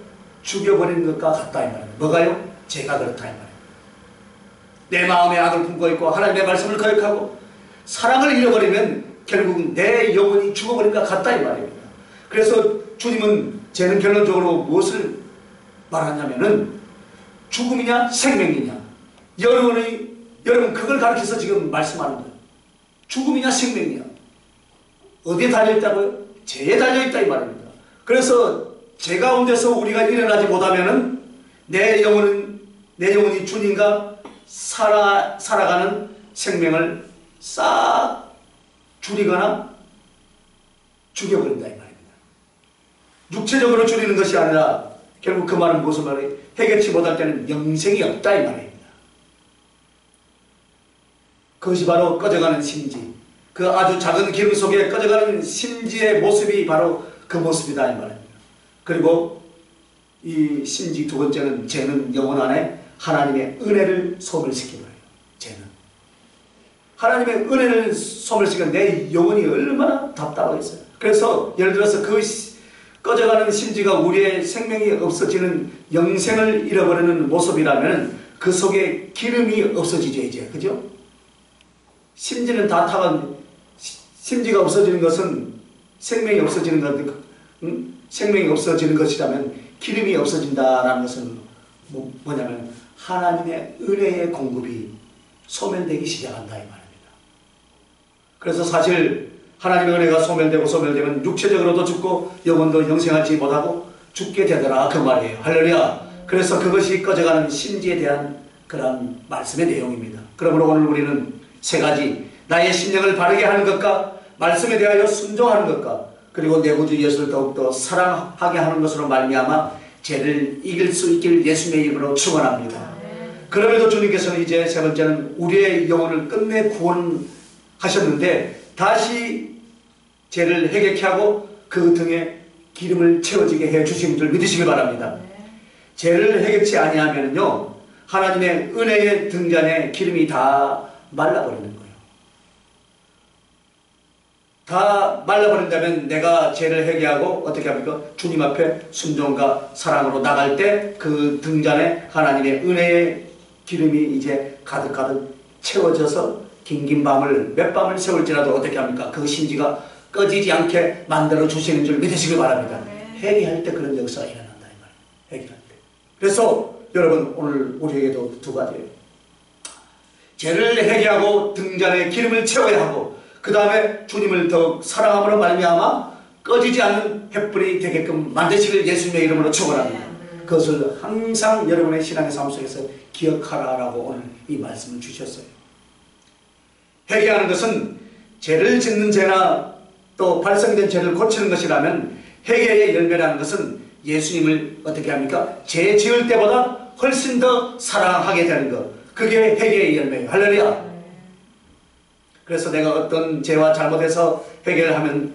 죽여버리는 것과 같다 이 말이에요. 뭐가요? 죄가 그렇다 이 말이에요. 내 마음에 악을 품고 있고 하나님의 말씀을 거역하고 사랑을 잃어버리면 결국 내 영혼이 죽어버린 것 같다 이 말입니다. 그래서 주님은 죄는 결론적으로 무엇을 말하냐면은 죽음이냐 생명이냐. 여러분 그걸 가르쳐서 지금 말씀하는 거예요. 죽음이냐 생명이냐. 어디에 달려있다고요? 죄에 달려있다 이 말입니다. 그래서 죄 가운데서 우리가 일어나지 못하면은 내 영혼이 주님과 살아가는 생명을 싹 줄이거나 죽여버린다 이 말입니다. 육체적으로 줄이는 것이 아니라 결국 그 말은 무슨 말이에요? 해결치 못할 때는 영생이 없다 이 말입니다. 그것이 바로 꺼져가는 심지, 그 아주 작은 기름 속에 꺼져가는 심지의 모습이 바로 그 모습이다 이 말입니다. 그리고 이 심지 두 번째는 죄는 영혼 안에 하나님의 은혜를 소멸시켜버려요. 죄는 하나님의 은혜를 소멸시키면 내 영혼이 얼마나 답답하겠어요. 그래서 예를 들어서 그 꺼져가는 심지가 우리의 생명이 없어지는 영생을 잃어버리는 모습이라면 그 속에 기름이 없어지죠 이제, 그죠? 심지는 다 타간, 심지가 없어지는 것은 생명이 없어지는 것, 생명이 없어지는 것이라면 기름이 없어진다라는 것은 뭐냐면 하나님의 은혜의 공급이 소멸되기 시작한다 이 말입니다. 그래서 사실 하나님의 은혜가 소멸되면 육체적으로도 죽고 영혼도 영생하지 못하고 죽게 되더라 그 말이에요. 할렐루야. 그래서 그것이 꺼져가는 심지에 대한 그런 말씀의 내용입니다. 그러므로 오늘 우리는 세 가지, 나의 심령을 바르게 하는 것과 말씀에 대하여 순종하는 것과 그리고 내 구주 예수를 더욱더 사랑하게 하는 것으로 말미암아 죄를 이길 수 있길 예수님의 이름으로 축원합니다. 그럼에도 주님께서는 이제 세 번째는 우리의 영혼을 끝내 구원하셨는데 다시 죄를 해결케 하고 그 등에 기름을 채워지게 해 주신 줄 믿으시기 바랍니다. 죄를 해결치 아니하면요 하나님의 은혜의 등잔에 기름이 다 말라버리는 거예요. 다 말라버린다면 내가 죄를 회개하고 어떻게 합니까? 주님 앞에 순종과 사랑으로 나갈 때 그 등잔에 하나님의 은혜의 기름이 이제 가득가득 채워져서 긴긴 밤을 몇 밤을 세울지라도 어떻게 합니까? 그 심지가 꺼지지 않게 만들어 주시는 줄 믿으시기 바랍니다. 회개할 때 그런 역사가 일어난다 이 말이에요. 회개할 때. 그래서 여러분 오늘 우리에게도 두 가지예요. 죄를 회개하고 등잔에 기름을 채워야 하고 그 다음에 주님을 더욱 사랑함으로 말미암아 꺼지지 않는 횃불이 되게끔 만드시길 예수님의 이름으로 축원합니다. 그것을 항상 여러분의 신앙의 삶 속에서 기억하라라고 오늘 이 말씀을 주셨어요. 회개하는 것은 죄를 짓는 죄나 또 발생된 죄를 고치는 것이라면 회개의 열매라는 것은 예수님을 어떻게 합니까? 죄 지을 때보다 훨씬 더 사랑하게 되는 것. 그게 회개의 열매예요. 할렐루야. 그래서 내가 어떤 죄와 잘못해서 회개를 하면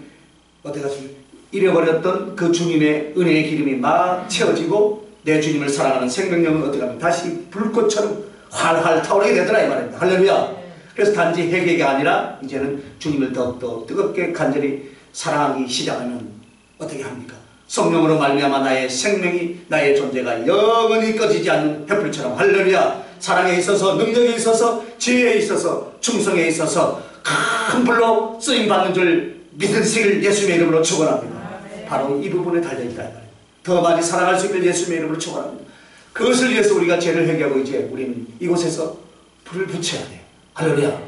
어떻게 하십니까? 잃어버렸던 그 주님의 은혜의 기름이 막 채워지고 내 주님을 사랑하는 생명력은 어떻게 하면 다시 불꽃처럼 활활 타오르게 되더라 이 말입니다. 할렐루야. 그래서 단지 회개가 아니라 이제는 주님을 더욱더 뜨겁게 간절히 사랑하기 시작하면 어떻게 합니까? 성령으로 말미암아 나의 생명이, 나의 존재가 영원히 꺼지지 않는 횃불처럼, 할렐루야, 사랑에 있어서, 능력에 있어서, 지혜에 있어서, 충성에 있어서 큰 불로 쓰임받는 줄 믿으시길 예수님의 이름으로 축원합니다. 바로 이 부분에 달려있다 이 말이에요. 더 많이 사랑할 수 있는 예수님의 이름으로 축원합니다. 그것을 위해서 우리가 죄를 회개하고 이제 우리는 이곳에서 불을 붙여야 돼요. 할렐루야.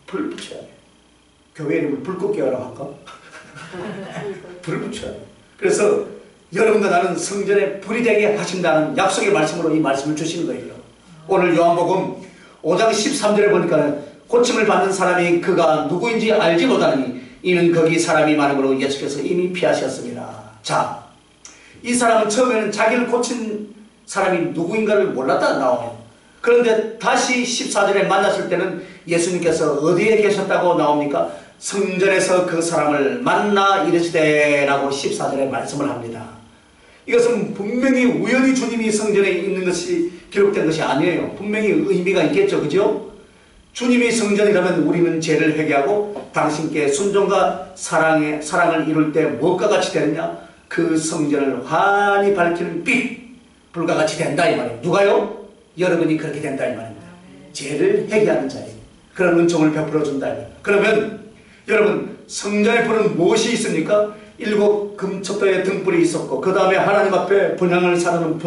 불을 붙여야 돼요. 교회 이름을 불꽃 깨어라 할까? 불을 붙여야 돼요. 그래서 여러분과 나는 성전에 불이 되게 하신다는 약속의 말씀으로 이 말씀을 주시는 거예요. 오늘 요한복음 5장 13절에 보니까 고침을 받는 사람이 그가 누구인지 알지 못하느니 이는 거기 사람이 많음으로 예수께서 이미 피하셨습니다. 자, 이 사람은 처음에는 자기를 고친 사람이 누구인가를 몰랐다 나와요. 그런데 다시 14절에 만났을 때는 예수님께서 어디에 계셨다고 나옵니까? 성전에서 그 사람을 만나 이르시되 라고 14절에 말씀을 합니다. 이것은 분명히 우연히 주님이 성전에 있는 것이 기록된 것이 아니에요. 분명히 의미가 있겠죠. 그죠? 주님이 성전이라면 우리는 죄를 회개하고 당신께 순종과 사랑을 이룰 때 무엇과 같이 되느냐? 그 성전을 환히 밝히는 빛, 불과 같이 된다 이 말이에요. 누가요? 여러분이 그렇게 된다 이 말입니다. 죄를 회개하는 자리에 그런 은총을 베풀어 준다 이 말이에요. 그러면 여러분, 성전의 불은 무엇이 있습니까? 7 금척도의 등불이 있었고, 그 다음에 하나님 앞에 분향을 사르는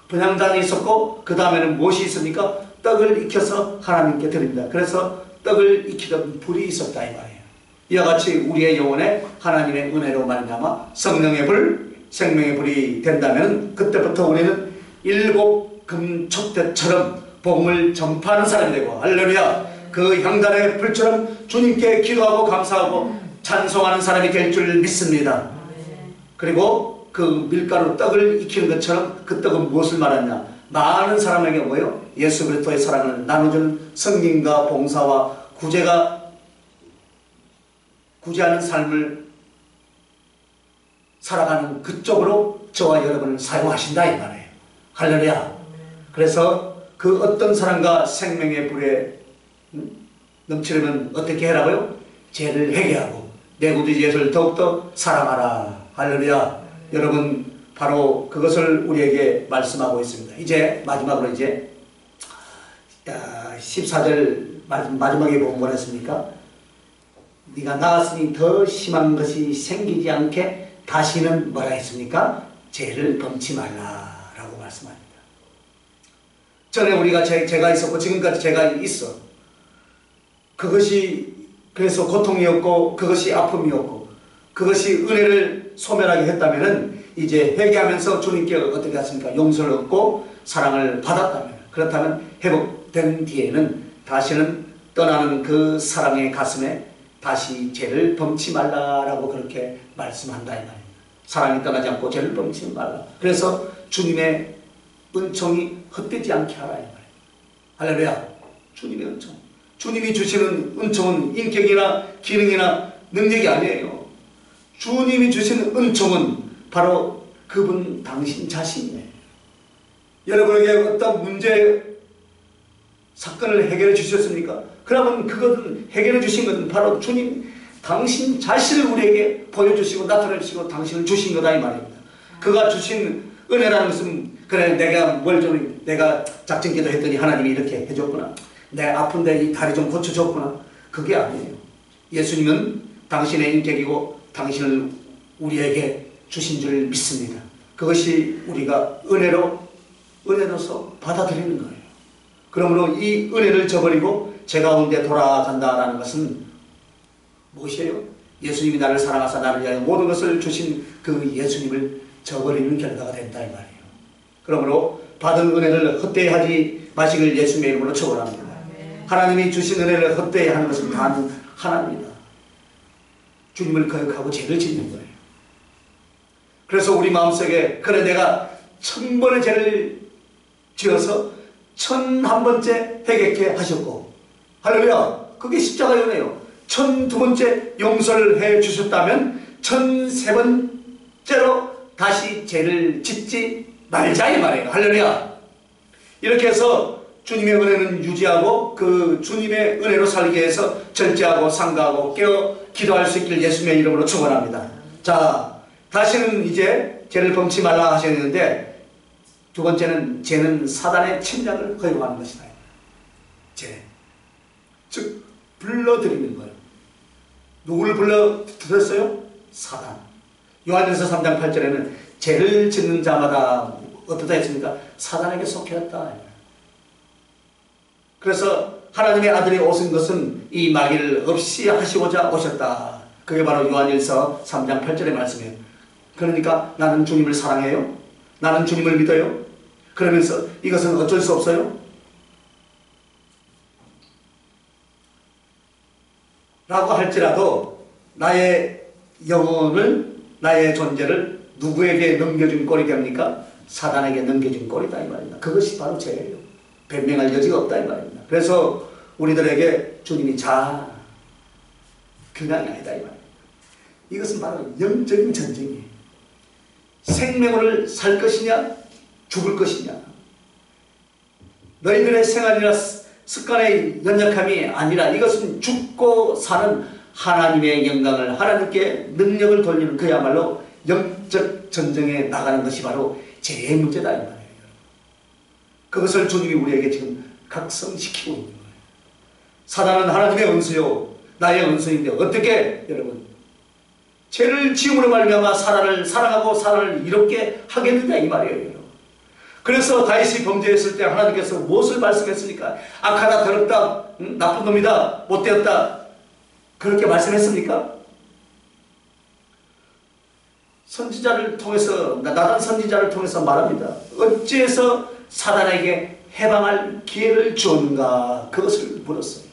분향단이 있었고, 그 다음에는 무엇이 있습니까? 떡을 익혀서 하나님께 드립니다. 그래서 떡을 익히던 불이 있었다 이 말이에요. 이와 같이 우리의 영혼에 하나님의 은혜로 말미암아 성령의 불, 생명의 불이 된다면 그때부터 우리는 7 금척대처럼 복음을 전파하는 사람이 되고, 할렐루야, 그 향단의 불처럼 주님께 기도하고 감사하고 찬송하는 사람이 될 줄 믿습니다. 그리고 그 밀가루 떡을 익히는 것처럼 그 떡은 무엇을 말하냐? 많은 사람에게 뭐예요? 예수 그리스도의 사랑을 나눠주는 성김과 봉사와 구제하는 삶을 살아가는 그쪽으로 저와 여러분을 사용하신다 이 말이에요. 할렐루야. 그래서 그 어떤 사람과 생명의 불에 넘치려면 어떻게 해라고요? 죄를 회개하고 내 구주 예수를 더욱더 사랑하라. 할렐루야. 여러분, 바로 그것을 우리에게 말씀하고 있습니다. 이제 마지막으로 이제 14절 마지막에 보면 뭐라 했습니까? 네가 나았으니 더 심한 것이 생기지 않게 다시는 뭐라 했습니까? 죄를 범치 말라라고 말씀합니다. 전에 우리가 죄가 있었고 지금까지 죄가 있어. 그것이 그래서 고통이었고 그것이 아픔이었고 그것이 은혜를 소멸하게 했다면 이제 회개하면서 주님께 어떻게 하십니까? 용서를 얻고 사랑을 받았다면, 그렇다면 회복된 뒤에는 다시는 떠나는 그 사랑의 가슴에 다시 죄를 범치 말라라고 그렇게 말씀한다 이 말입니다. 사랑이 떠나지 않고 죄를 범치 말라. 그래서 주님의 은총이 헛되지 않게 하라 이 말이에요. 할렐루야. 주님의 은총. 주님이 주시는 은총은 인격이나 기능이나 능력이 아니에요. 주님이 주시는 은총은 바로 그분 당신 자신이에요. 여러분에게 어떤 문제 사건을 해결해 주셨습니까? 그러면 그것은 해결해 주신 것은 바로 주님 당신 자신을 우리에게 보여주시고 나타내 주시고 당신을 주신 거다 이 말입니다. 그가 주신 은혜라는 것은 그래 내가 작정기도 했더니 하나님이 이렇게 해줬구나, 내 아픈데 이 다리 좀 고쳐줬구나, 그게 아니에요. 예수님은 당신의 인격이고 당신을 우리에게 주신 줄 믿습니다. 그것이 우리가 은혜로서 받아들이는 거예요. 그러므로 이 은혜를 저버리고 죄 가운데 돌아간다라는 것은 무엇이에요? 예수님이 나를 사랑하사 나를 위하여 모든 것을 주신 그 예수님을 저버리는 결과가 된다 이 말이에요. 그러므로 받은 은혜를 헛되이 하지 마시길 예수님의 이름으로 축원합니다. 하나님이 주신 은혜를 헛되이 하는 것은 단 하나입니다. 주님을 거역하고 죄를 짓는 거예요. 그래서 우리 마음속에 그래 내가 1000번의 죄를 지어서 1001번째 회개케 하셨고 할렐루야 그게 십자가의 은혜요. 1002번째 용서를 해 주셨다면 1003번째로 다시 죄를 짓지 말자 이 말이에요. 할렐루야. 이렇게 해서 주님의 은혜는 유지하고 그 주님의 은혜로 살기 위해서 절제하고 상가하고 깨어 기도할 수 있기를 예수님의 이름으로 축원합니다. 자, 다시는 이제 죄를 범치 말라 하셨는데 두 번째는 죄는 사단의 침략을 허용하는 것이다. 죄. 즉 불러들이는 거예요. 누구를 불러들였어요? 사단. 요한일서 3장 8절에는 죄를 짓는 자마다 어떠다 했습니까? 사단에게 속했다. 그래서 하나님의 아들이 오신 것은 이 마귀를 없이 하시고자 오셨다. 그게 바로 요한일서 3장 8절의 말씀이에요. 그러니까 나는 주님을 사랑해요. 나는 주님을 믿어요. 그러면서 이것은 어쩔 수 없어요. 라고 할지라도 나의 영혼을 나의 존재를 누구에게 넘겨준 꼴이 됩니까? 사단에게 넘겨준 꼴이다 이 말입니다. 그것이 바로 죄예요. 변명할 여지가 없다 이 말입니다. 그래서 우리들에게 주님이 자 그냥이 아니다 이 말입니다. 이것은 바로 영적인 전쟁이에요. 생명을 살 것이냐 죽을 것이냐. 너희들의 생활이나 습관의 연약함이 아니라 이것은 죽고 사는 하나님의 영광을 하나님께 능력을 돌리는 그야말로 영적 전쟁에 나가는 것이 바로 죄의 문제다 이 말이에요. 그것을 주님이 우리에게 지금 각성시키고 있는 거예요. 사단은 하나님의 원수요 나의 원수인데 어떻게 여러분 죄를 지음으로 말미암아 사단을 사랑하고 사단을 이롭게 하겠느냐 이 말이에요. 그래서 다윗이 범죄했을 때 하나님께서 무엇을 말씀했습니까? 악하다 더럽다 나쁜 놈이다 못되었다 그렇게 말씀했습니까? 선지자를 통해서 나단 선지자를 통해서 말합니다. 어찌해서 사단에게 해방할 기회를 주었는가 그것을 물었어요.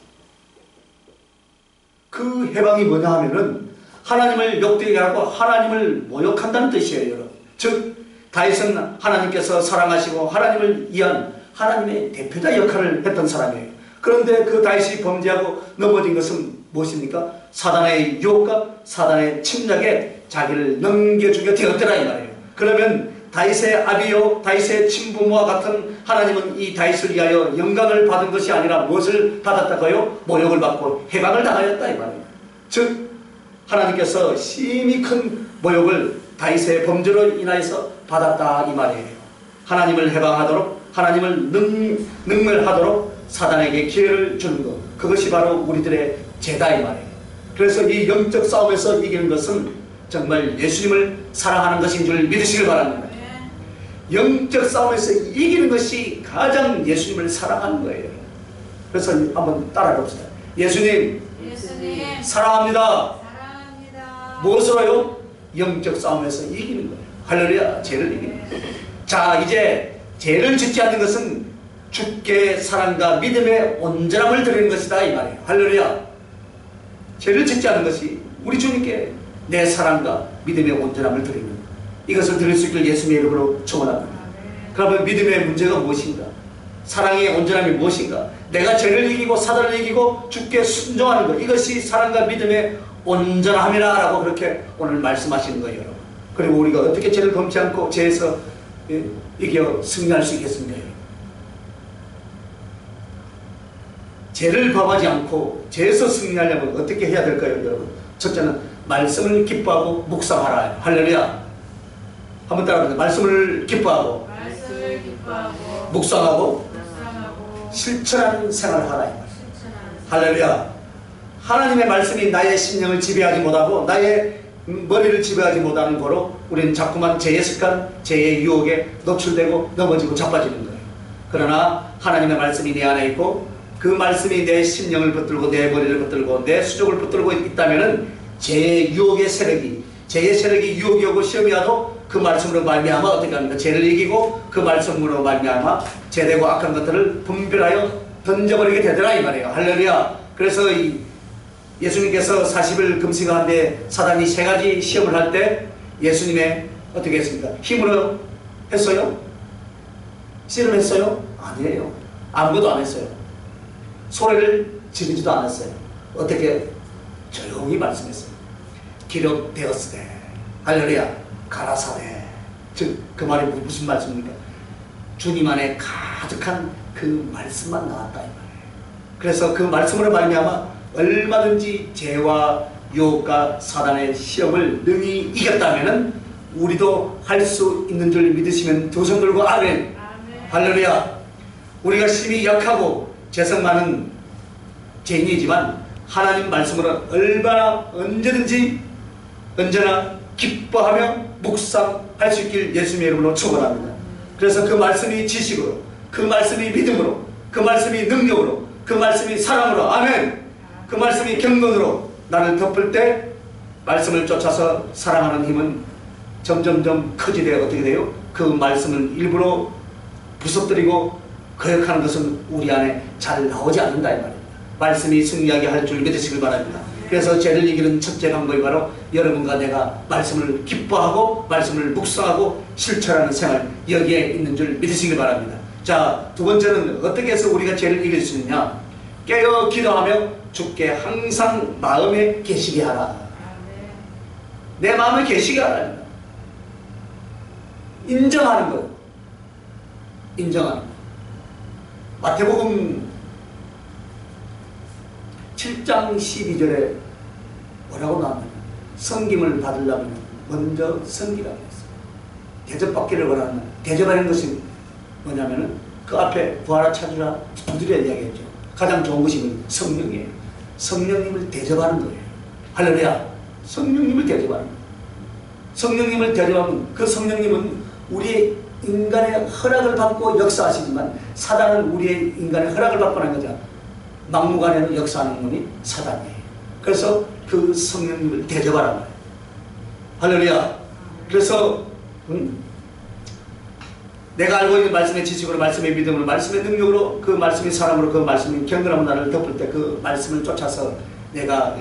그 해방이 뭐냐 하면은 하나님을 욕되게 하고 하나님을 모욕한다는 뜻이에요. 여러분. 즉 다윗은 하나님께서 사랑하시고 하나님을 위한 하나님의 대표자 역할을 했던 사람이에요. 그런데 그 다윗이 범죄하고 넘어진 것은 무엇입니까? 사단의 유혹과 사단의 침략에 자기를 넘겨주게 되었더라 이 말이에요. 그러면 다윗의 아비요 다윗의 친부모와 같은 하나님은 이 다윗을 위하여 영광을 받은 것이 아니라 무엇을 받았다고요? 모욕을 받고 해방을 당하였다 이 말이에요. 즉 하나님께서 심히 큰 모욕을 다윗의 범죄로 인하여서 받았다 이 말이에요. 하나님을 해방하도록 하나님을 능멸하도록 사단에게 기회를 주는 것 그것이 바로 우리들의 죄다 이 말이에요. 그래서 이 영적 싸움에서 이기는 것은 정말 예수님을 사랑하는 것인 줄 믿으시길 바랍니다. 영적 싸움에서 이기는 것이 가장 예수님을 사랑하는 거예요. 그래서 한번 따라해 봅시다. 예수님 사랑합니다. 무엇으로요? 영적 싸움에서 이기는 거예요. 할렐루야. 죄를 이기는 거예요. 자 이제 죄를 짓지 않는 것은 주께 사랑과 믿음의 온전함을 드리는 것이다 이 말이에요. 할렐루야. 죄를 짓지 않는 것이 우리 주님께 내 사랑과 믿음의 온전함을 드리는 이것을 드릴 수 있길 예수님의 이름으로 축원합니다. 그러면 믿음의 문제가 무엇인가? 사랑의 온전함이 무엇인가? 내가 죄를 이기고 사단을 이기고 주께 순종하는 것 이것이 사랑과 믿음의 온전함이라 라고 그렇게 오늘 말씀하시는 거예요. 여러분. 그리고 우리가 어떻게 죄를 범치 않고 죄에서 이겨 승리할 수 있겠습니까? 죄를 범하지 않고 죄에서 승리하려면 어떻게 해야 될까요 여러분? 첫째는 말씀을 기뻐하고 묵상하라. 할렐루야. 한번 따라합니다. 말씀을 기뻐하고 묵상하고 실천하는 생활을 하라. 할렐루야. 하나님의 말씀이 나의 심령을 지배하지 못하고 나의 머리를 지배하지 못하는 거로 우리는 자꾸만 죄의 습관, 죄의 유혹에 노출되고 넘어지고 자빠지는 거예요. 그러나 하나님의 말씀이 내 안에 있고 그 말씀이 내 심령을 붙들고 내 머리를 붙들고 내 수족을 붙들고 있다면은 죄의 유혹의 세력이 죄의 세력이 유혹이 오고 시험이 와도 그 말씀으로 말미암아 어떻게 합니까? 죄를 이기고 그 말씀으로 말미암아 죄되고 악한 것들을 분별하여 던져버리게 되더라 이 말이에요. 할렐루야. 그래서 이 예수님께서 40일 금식하는데 사단이 3가지 시험을 할 때 예수님의 어떻게 했습니까? 힘으로 했어요? 씨름했어요? 아니에요. 아무것도 안 했어요. 소리를 지르지도 않았어요. 어떻게? 조용히 말씀했어요. 기록되었으되 할렐루야 가라사대. 즉 그 말이 무슨 말씀입니까? 주님 안에 가득한 그 말씀만 나왔다 이 말이에요. 그래서 그 말씀으로 말미암아 얼마든지 죄와 유혹과 사단의 시험을 능히 이겼다면 우리도 할 수 있는 줄 믿으시면 두 손 들고 아멘. 할렐루야. 우리가 심히 약하고 죄성 많은 죄인이지만 하나님 말씀으로 얼마나 언제든지 언제나 기뻐하며 묵상할 수 있길 예수님의 이름으로 축원합니다. 그래서 그 말씀이 지식으로, 그 말씀이 믿음으로, 그 말씀이 능력으로, 그 말씀이 사랑으로, 아멘. 그 말씀이 경건으로 나를 덮을 때 말씀을 쫓아서 사랑하는 힘은 점점점 커지되 어떻게 돼요? 그 말씀을 일부러 부서뜨리고 거역하는 것은 우리 안에 잘 나오지 않는다 이 말입니다. 말씀이 승리하게 할 줄 믿으시길 바랍니다. 그래서 죄를 이기는 첫째 방법이 바로 여러분과 내가 말씀을 기뻐하고 말씀을 묵상하고 실천하는 생활, 여기에 있는 줄 믿으시길 바랍니다. 자, 두 번째는 어떻게 해서 우리가 죄를 이길 수 있느냐? 깨어 기도하며 주께 항상 마음에 계시게 하라. 내 마음에 계시게 하라. 인정하는 거예요. 인정하는 거예요. 마태복음 7장 12절에 뭐라고 나옵니까? 섬김을 받으려면 먼저 섬기라고 했어요. 대접받기를 원하는, 대접하는 것이 뭐냐면은 그 앞에 구하라 찾으라 두드려 이야기했죠. 가장 좋은 것이 성령이에요. 성령님을 대접하는 거예요. 할렐루야. 성령님을 대접하는 거예요. 성령님을 대접하면 그 성령님은 우리의 인간의 허락을 받고 역사하시지만 사단은 우리의 인간의 허락을 받고 하는 거죠. 막무가내로 역사하는 분이 사단이에요. 그래서 그 성령님을 대접하라는 거예요. 할렐루야. 그래서 내가 알고 있는 말씀의 지식으로, 말씀의 믿음으로, 말씀의 능력으로, 그 말씀의 사랑으로, 그 말씀의 경건함으로 나를 덮을 때 그 말씀을 쫓아서 내가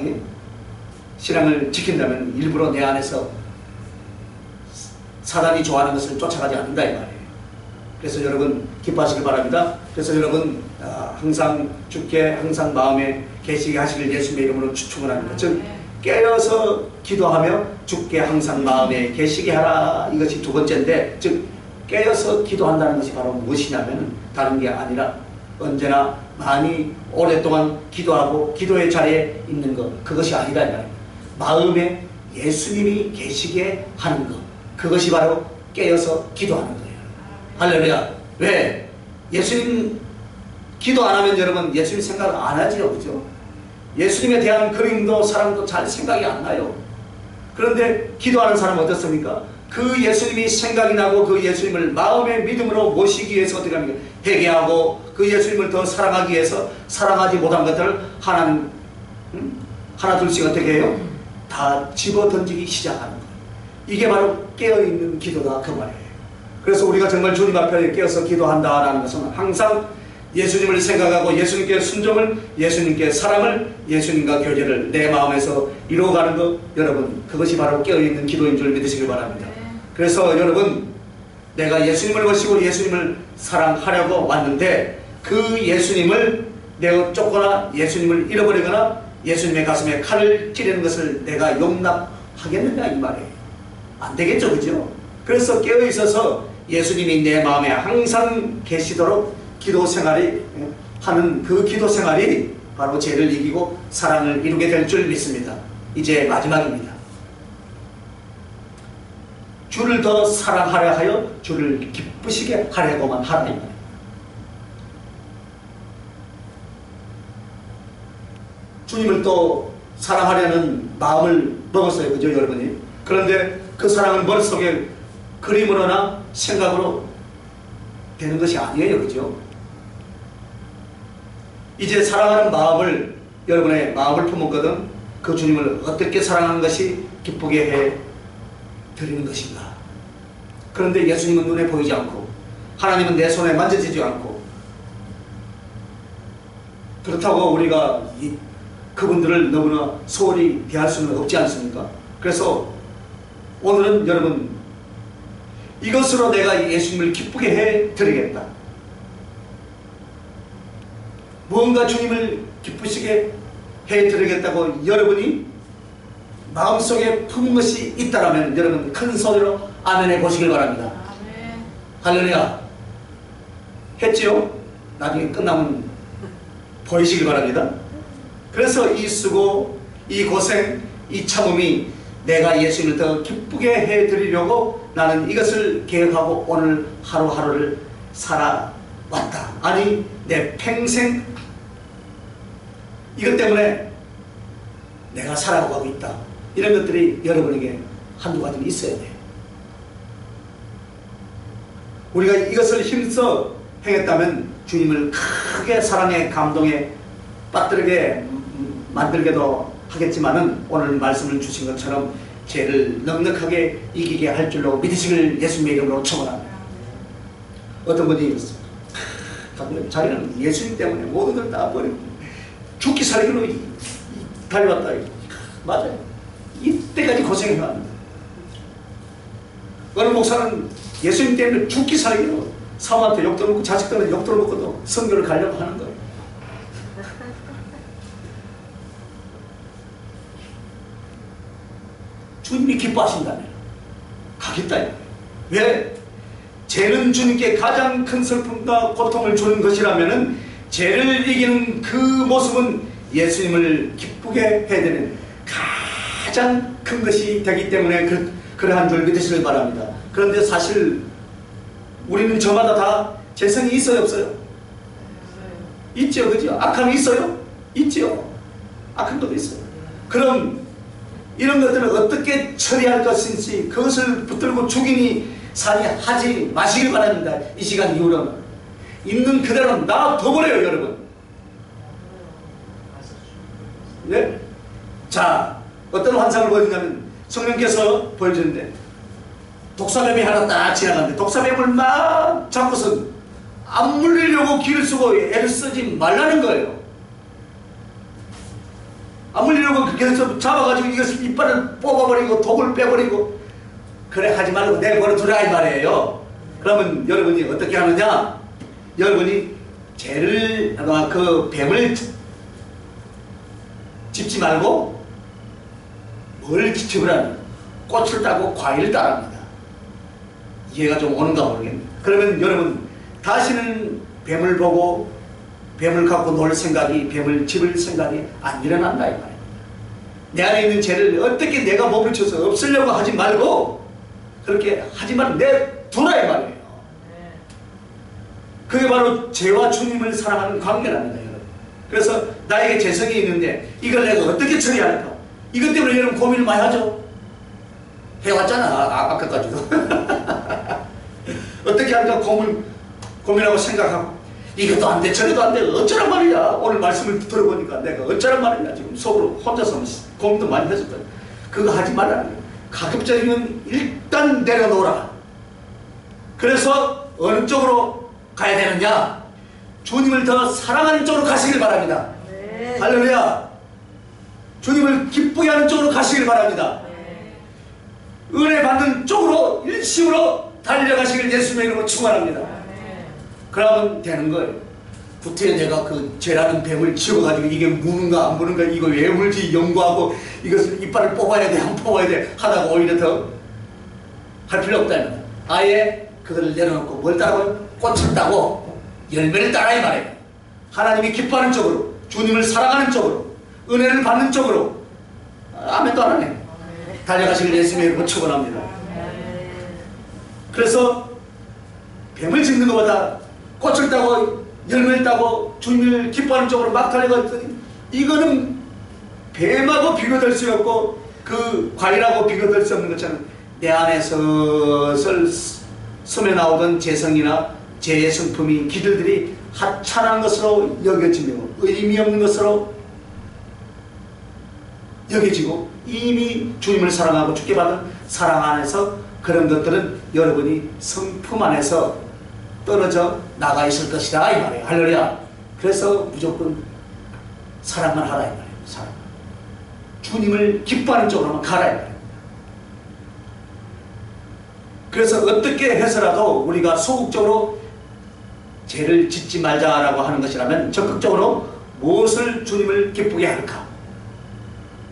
신앙을 지킨다면 일부러 내 안에서 사단이 좋아하는 것을 쫓아가지 않는다 이 말이에요. 그래서 여러분 기뻐하시길 바랍니다. 그래서 여러분 항상 주께 항상 마음에 계시게 하시길 예수님의 이름으로 축원합니다. 즉 깨어서 기도하며 주께 항상 마음에 계시게 하라. 이것이 두 번째인데, 즉 깨어서 기도한다는 것이 바로 무엇이냐면 다른 게 아니라 언제나 많이 오랫동안 기도하고 기도의 자리에 있는 것, 그것이 아니다 이 말입니다. 마음에 예수님이 계시게 하는 것, 그것이 바로 깨어서 기도하는 거예요. 할렐루야. 왜? 예수님 기도 안 하면 여러분 예수님 생각 안 하지요, 그죠? 예수님에 대한 그림도 사랑도 잘 생각이 안 나요. 그런데 기도하는 사람은 어떻습니까? 그 예수님이 생각이 나고 그 예수님을 마음의 믿음으로 모시기 위해서 어떻게 합니까? 회개하고 그 예수님을 더 사랑하기 위해서 사랑하지 못한 것들을 하나 둘씩 어떻게 해요? 다 집어 던지기 시작하는 거예요. 이게 바로 깨어있는 기도다 그 말이에요. 그래서 우리가 정말 주님 앞에 깨어서 기도한다라는 것은 항상 예수님을 생각하고 예수님께 순종을, 예수님께 사랑을, 예수님과 교제를 내 마음에서 이루어가는 것, 여러분 그것이 바로 깨어있는 기도인 줄 믿으시길 바랍니다. 그래서 여러분 내가 예수님을 모시고 예수님을 사랑하려고 왔는데 그 예수님을 내가 쫓거나 예수님을 잃어버리거나 예수님의 가슴에 칼을 찌르는 것을 내가 용납하겠느냐 이 말이에요. 안 되겠죠, 그죠? 그래서 깨어있어서 예수님이 내 마음에 항상 계시도록 기도 생활이 하는 그 기도 생활이 바로 죄를 이기고 사랑을 이루게 될 줄 믿습니다. 이제 마지막입니다. 주를 더 사랑하려 하여 주를 기쁘시게 하려고만 하라 이 말이에요. 주님을 또 사랑하려는 마음을 먹었어요, 그죠 여러분이? 그런데 그 사랑은 머릿속에 그림으로나 생각으로 되는 것이 아니에요, 그죠? 이제 사랑하는 마음을, 여러분의 마음을 품었거든. 그 주님을 어떻게 사랑하는 것이 기쁘게 해 드리는 것인가? 그런데 예수님은 눈에 보이지 않고 하나님은 내 손에 만져지지 않고, 그렇다고 우리가 그분들을 너무나 소홀히 대할 수는 없지 않습니까? 그래서 오늘은 여러분, 이것으로 내가 예수님을 기쁘게 해드리겠다. 무언가 주님을 기쁘시게 해드리겠다고 여러분이 마음속에 품은 것이 있다라면 여러분 큰 소리로 아멘해 보시길 바랍니다. 아멘. 할렐루야. 했지요? 나중에 끝나면 보이시길 바랍니다. 그래서 이 수고, 이 고생, 이 참음이 내가 예수님을 더 기쁘게 해드리려고 나는 이것을 계획하고 오늘 하루하루를 살아왔다. 아니, 내 평생 이것 때문에 내가 살아가고 있다. 이런 것들이 여러분에게 한두 가지는 있어야 돼. 우리가 이것을 힘써 행했다면 주님을 크게 사랑에 감동에 빠뜨리게 만들게도 하겠지만은 오늘 말씀을 주신 것처럼 죄를 넉넉하게 이기게 할 줄로 믿으시길 예수님의 이름으로 축원합니다. 어떤 분이 이랬어요. 자기는 예수님 때문에 모든 걸 다 버리고 죽기 살기로 달려왔다. 맞아요. 이때까지 고생해왔는데 어느 목사는 예수님 때문에 죽기 살기로 사모한테 욕도 먹고 자식들은 욕도 먹고도 선교를 가려고 하는 거예요. 주님이 기뻐하신다면 가겠다. 왜? 죄는 주님께 가장 큰 슬픔과 고통을 주는 것이라면 죄를 이기는 그 모습은 예수님을 기쁘게 해드리는 가장 큰 것이 되기 때문에 그러한 줄 믿으시길 바랍니다. 그런데 사실 우리는 저마다 다 죄성이 있어요, 없어요? 있죠, 그죠? 악함이 있어요? 있죠. 악한 것도 있어요. 그럼 이런 것들을 어떻게 처리할 것인지 그것을 붙들고 죽이니 사니 하지 마시길 바랍니다. 이 시간 이후로는 있는 그대로 놔둬버려요, 여러분. 네? 자, 어떤 환상을 보여주냐면 성령께서 보여주는데 독사뱀이 하나 딱 지나가는데 독사뱀을 막 잡고서 안 물리려고 길을 쓰고 애를 쓰지 말라는 거예요. 안 물리려고 계속 잡아가지고 이것을 이빨을 뽑아버리고 독을 빼버리고 그래 하지 말고 내버려 두라 이 말이에요. 그러면 여러분이 어떻게 하느냐? 여러분이 죄를 그 뱀을 짚지 말고 뭘 짚으라는 꽃을 따고 과일을 따랍니다. 이해가 좀 오는가 모르겠네. 그러면 여러분 다시는 뱀을 보고 뱀을 갖고 놀 생각이 뱀을 짚을 생각이 안 일어난다 이 말입니다. 내 안에 있는 죄를 어떻게 내가 몸을 쳐서 없애려고 하지 말고 그렇게 하지 말고 내두라 이 말이에요. 그게 바로 죄와 주님을 사랑하는 관계랍니다, 여러분. 그래서 나에게 죄성이 있는데 이걸 내가 어떻게 처리할까? 이것 때문에 여러분 고민을 많이 하죠. 해왔잖아, 아까까지도. 어떻게 할까 고민하고 생각하고 이것도 안 돼, 저것도 안 돼, 어쩌란 말이야. 오늘 말씀을 들어보니까 내가 어쩌란 말이야. 지금 속으로 혼자서 고민도 많이 했었거든. 그거 하지 말라는 거야. 가급적이면 일단 내려놓으라. 그래서 어느 쪽으로 가야 되느냐? 주님을 더 사랑하는 쪽으로 가시길 바랍니다. 네. 할렐루야. 주님을 기쁘게 하는 쪽으로 가시길 바랍니다. 네. 은혜 받는 쪽으로 일심으로 달려가시길 예수님의 이름으로 축원합니다. 네. 그러면 되는 거예요. 구태여 내가 그 죄라는 뱀을 치워가지고 이게 무는가 안 무는가 이거 왜 물지 연구하고 이것을 이빨을 뽑아야 돼 안 뽑아야 돼 하다가 오히려 더 할 필요 없다는 아예 그걸 내려놓고 뭘 따라고요? 꽃을 따고 열매를 따라 이 말이에요. 하나님이 기뻐하는 쪽으로 주님을 사랑하는 쪽으로 은혜를 받는 쪽으로 아멘도 안 하네. 달려가시길 예수님의 이름으로 축원합니다. 그래서 뱀을 짚는 것보다 꽃을 따고 열매를 따고 주님을 기뻐하는 쪽으로 막 달려갔더니 이거는 뱀하고 비교될 수 없고 그 과일하고 비교될 수 없는 것처럼 내 안에 서슬 스며 나오던 죄성이나 죄의 성품이 기들들이 하찮은 것으로 여겨지며 의미 없는 것으로 여겨지고 이미 주님을 사랑하고 죽게 받은 사랑 안에서 그런 것들은 여러분이 성품 안에서 떨어져 나가 있을 것이다 이 말이에요. 할렐루야. 그래서 무조건 사랑만 하라 이 말이에요. 사람. 주님을 기뻐하는 쪽으로만 가라야 돼요. 그래서 어떻게 해서라도 우리가 소극적으로 죄를 짓지 말자라고 하는 것이라면 적극적으로 무엇을 주님을 기쁘게 할까?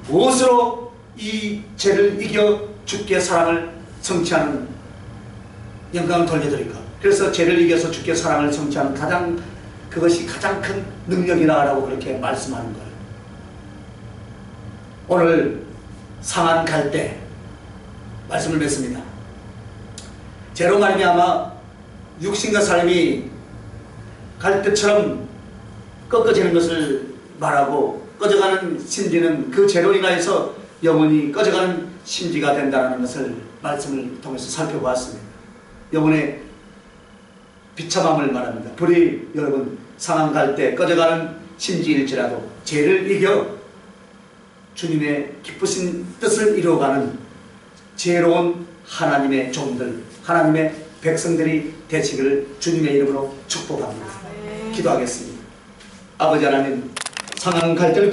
무엇으로 이 죄를 이겨 주께 사랑을 성취하는 영광을 돌려드릴까? 그래서 죄를 이겨서 주께 사랑을 성취하는 그것이 가장 큰 능력이라고 그렇게 말씀하는 거예요. 오늘 상한 갈 때 말씀을 맺습니다. 죄로 말미암아 육신과 삶이 갈대처럼 꺾어지는 것을 말하고 꺼져가는 심지는 그 죄로 인하여서 영원히 꺼져가는 심지가 된다는 것을 말씀을 통해서 살펴보았습니다. 영혼의 비참함을 말합니다. 불이 여러분 상한 갈 때 꺼져가는 심지일지라도 죄를 이겨 주님의 기쁘신 뜻을 이루어가는 지혜로운 하나님의 종들, 하나님의 백성들이 되시기를 주님의 이름으로 축복합니다. 기도하겠습니다. 아버지 하나님, 상한 갈대를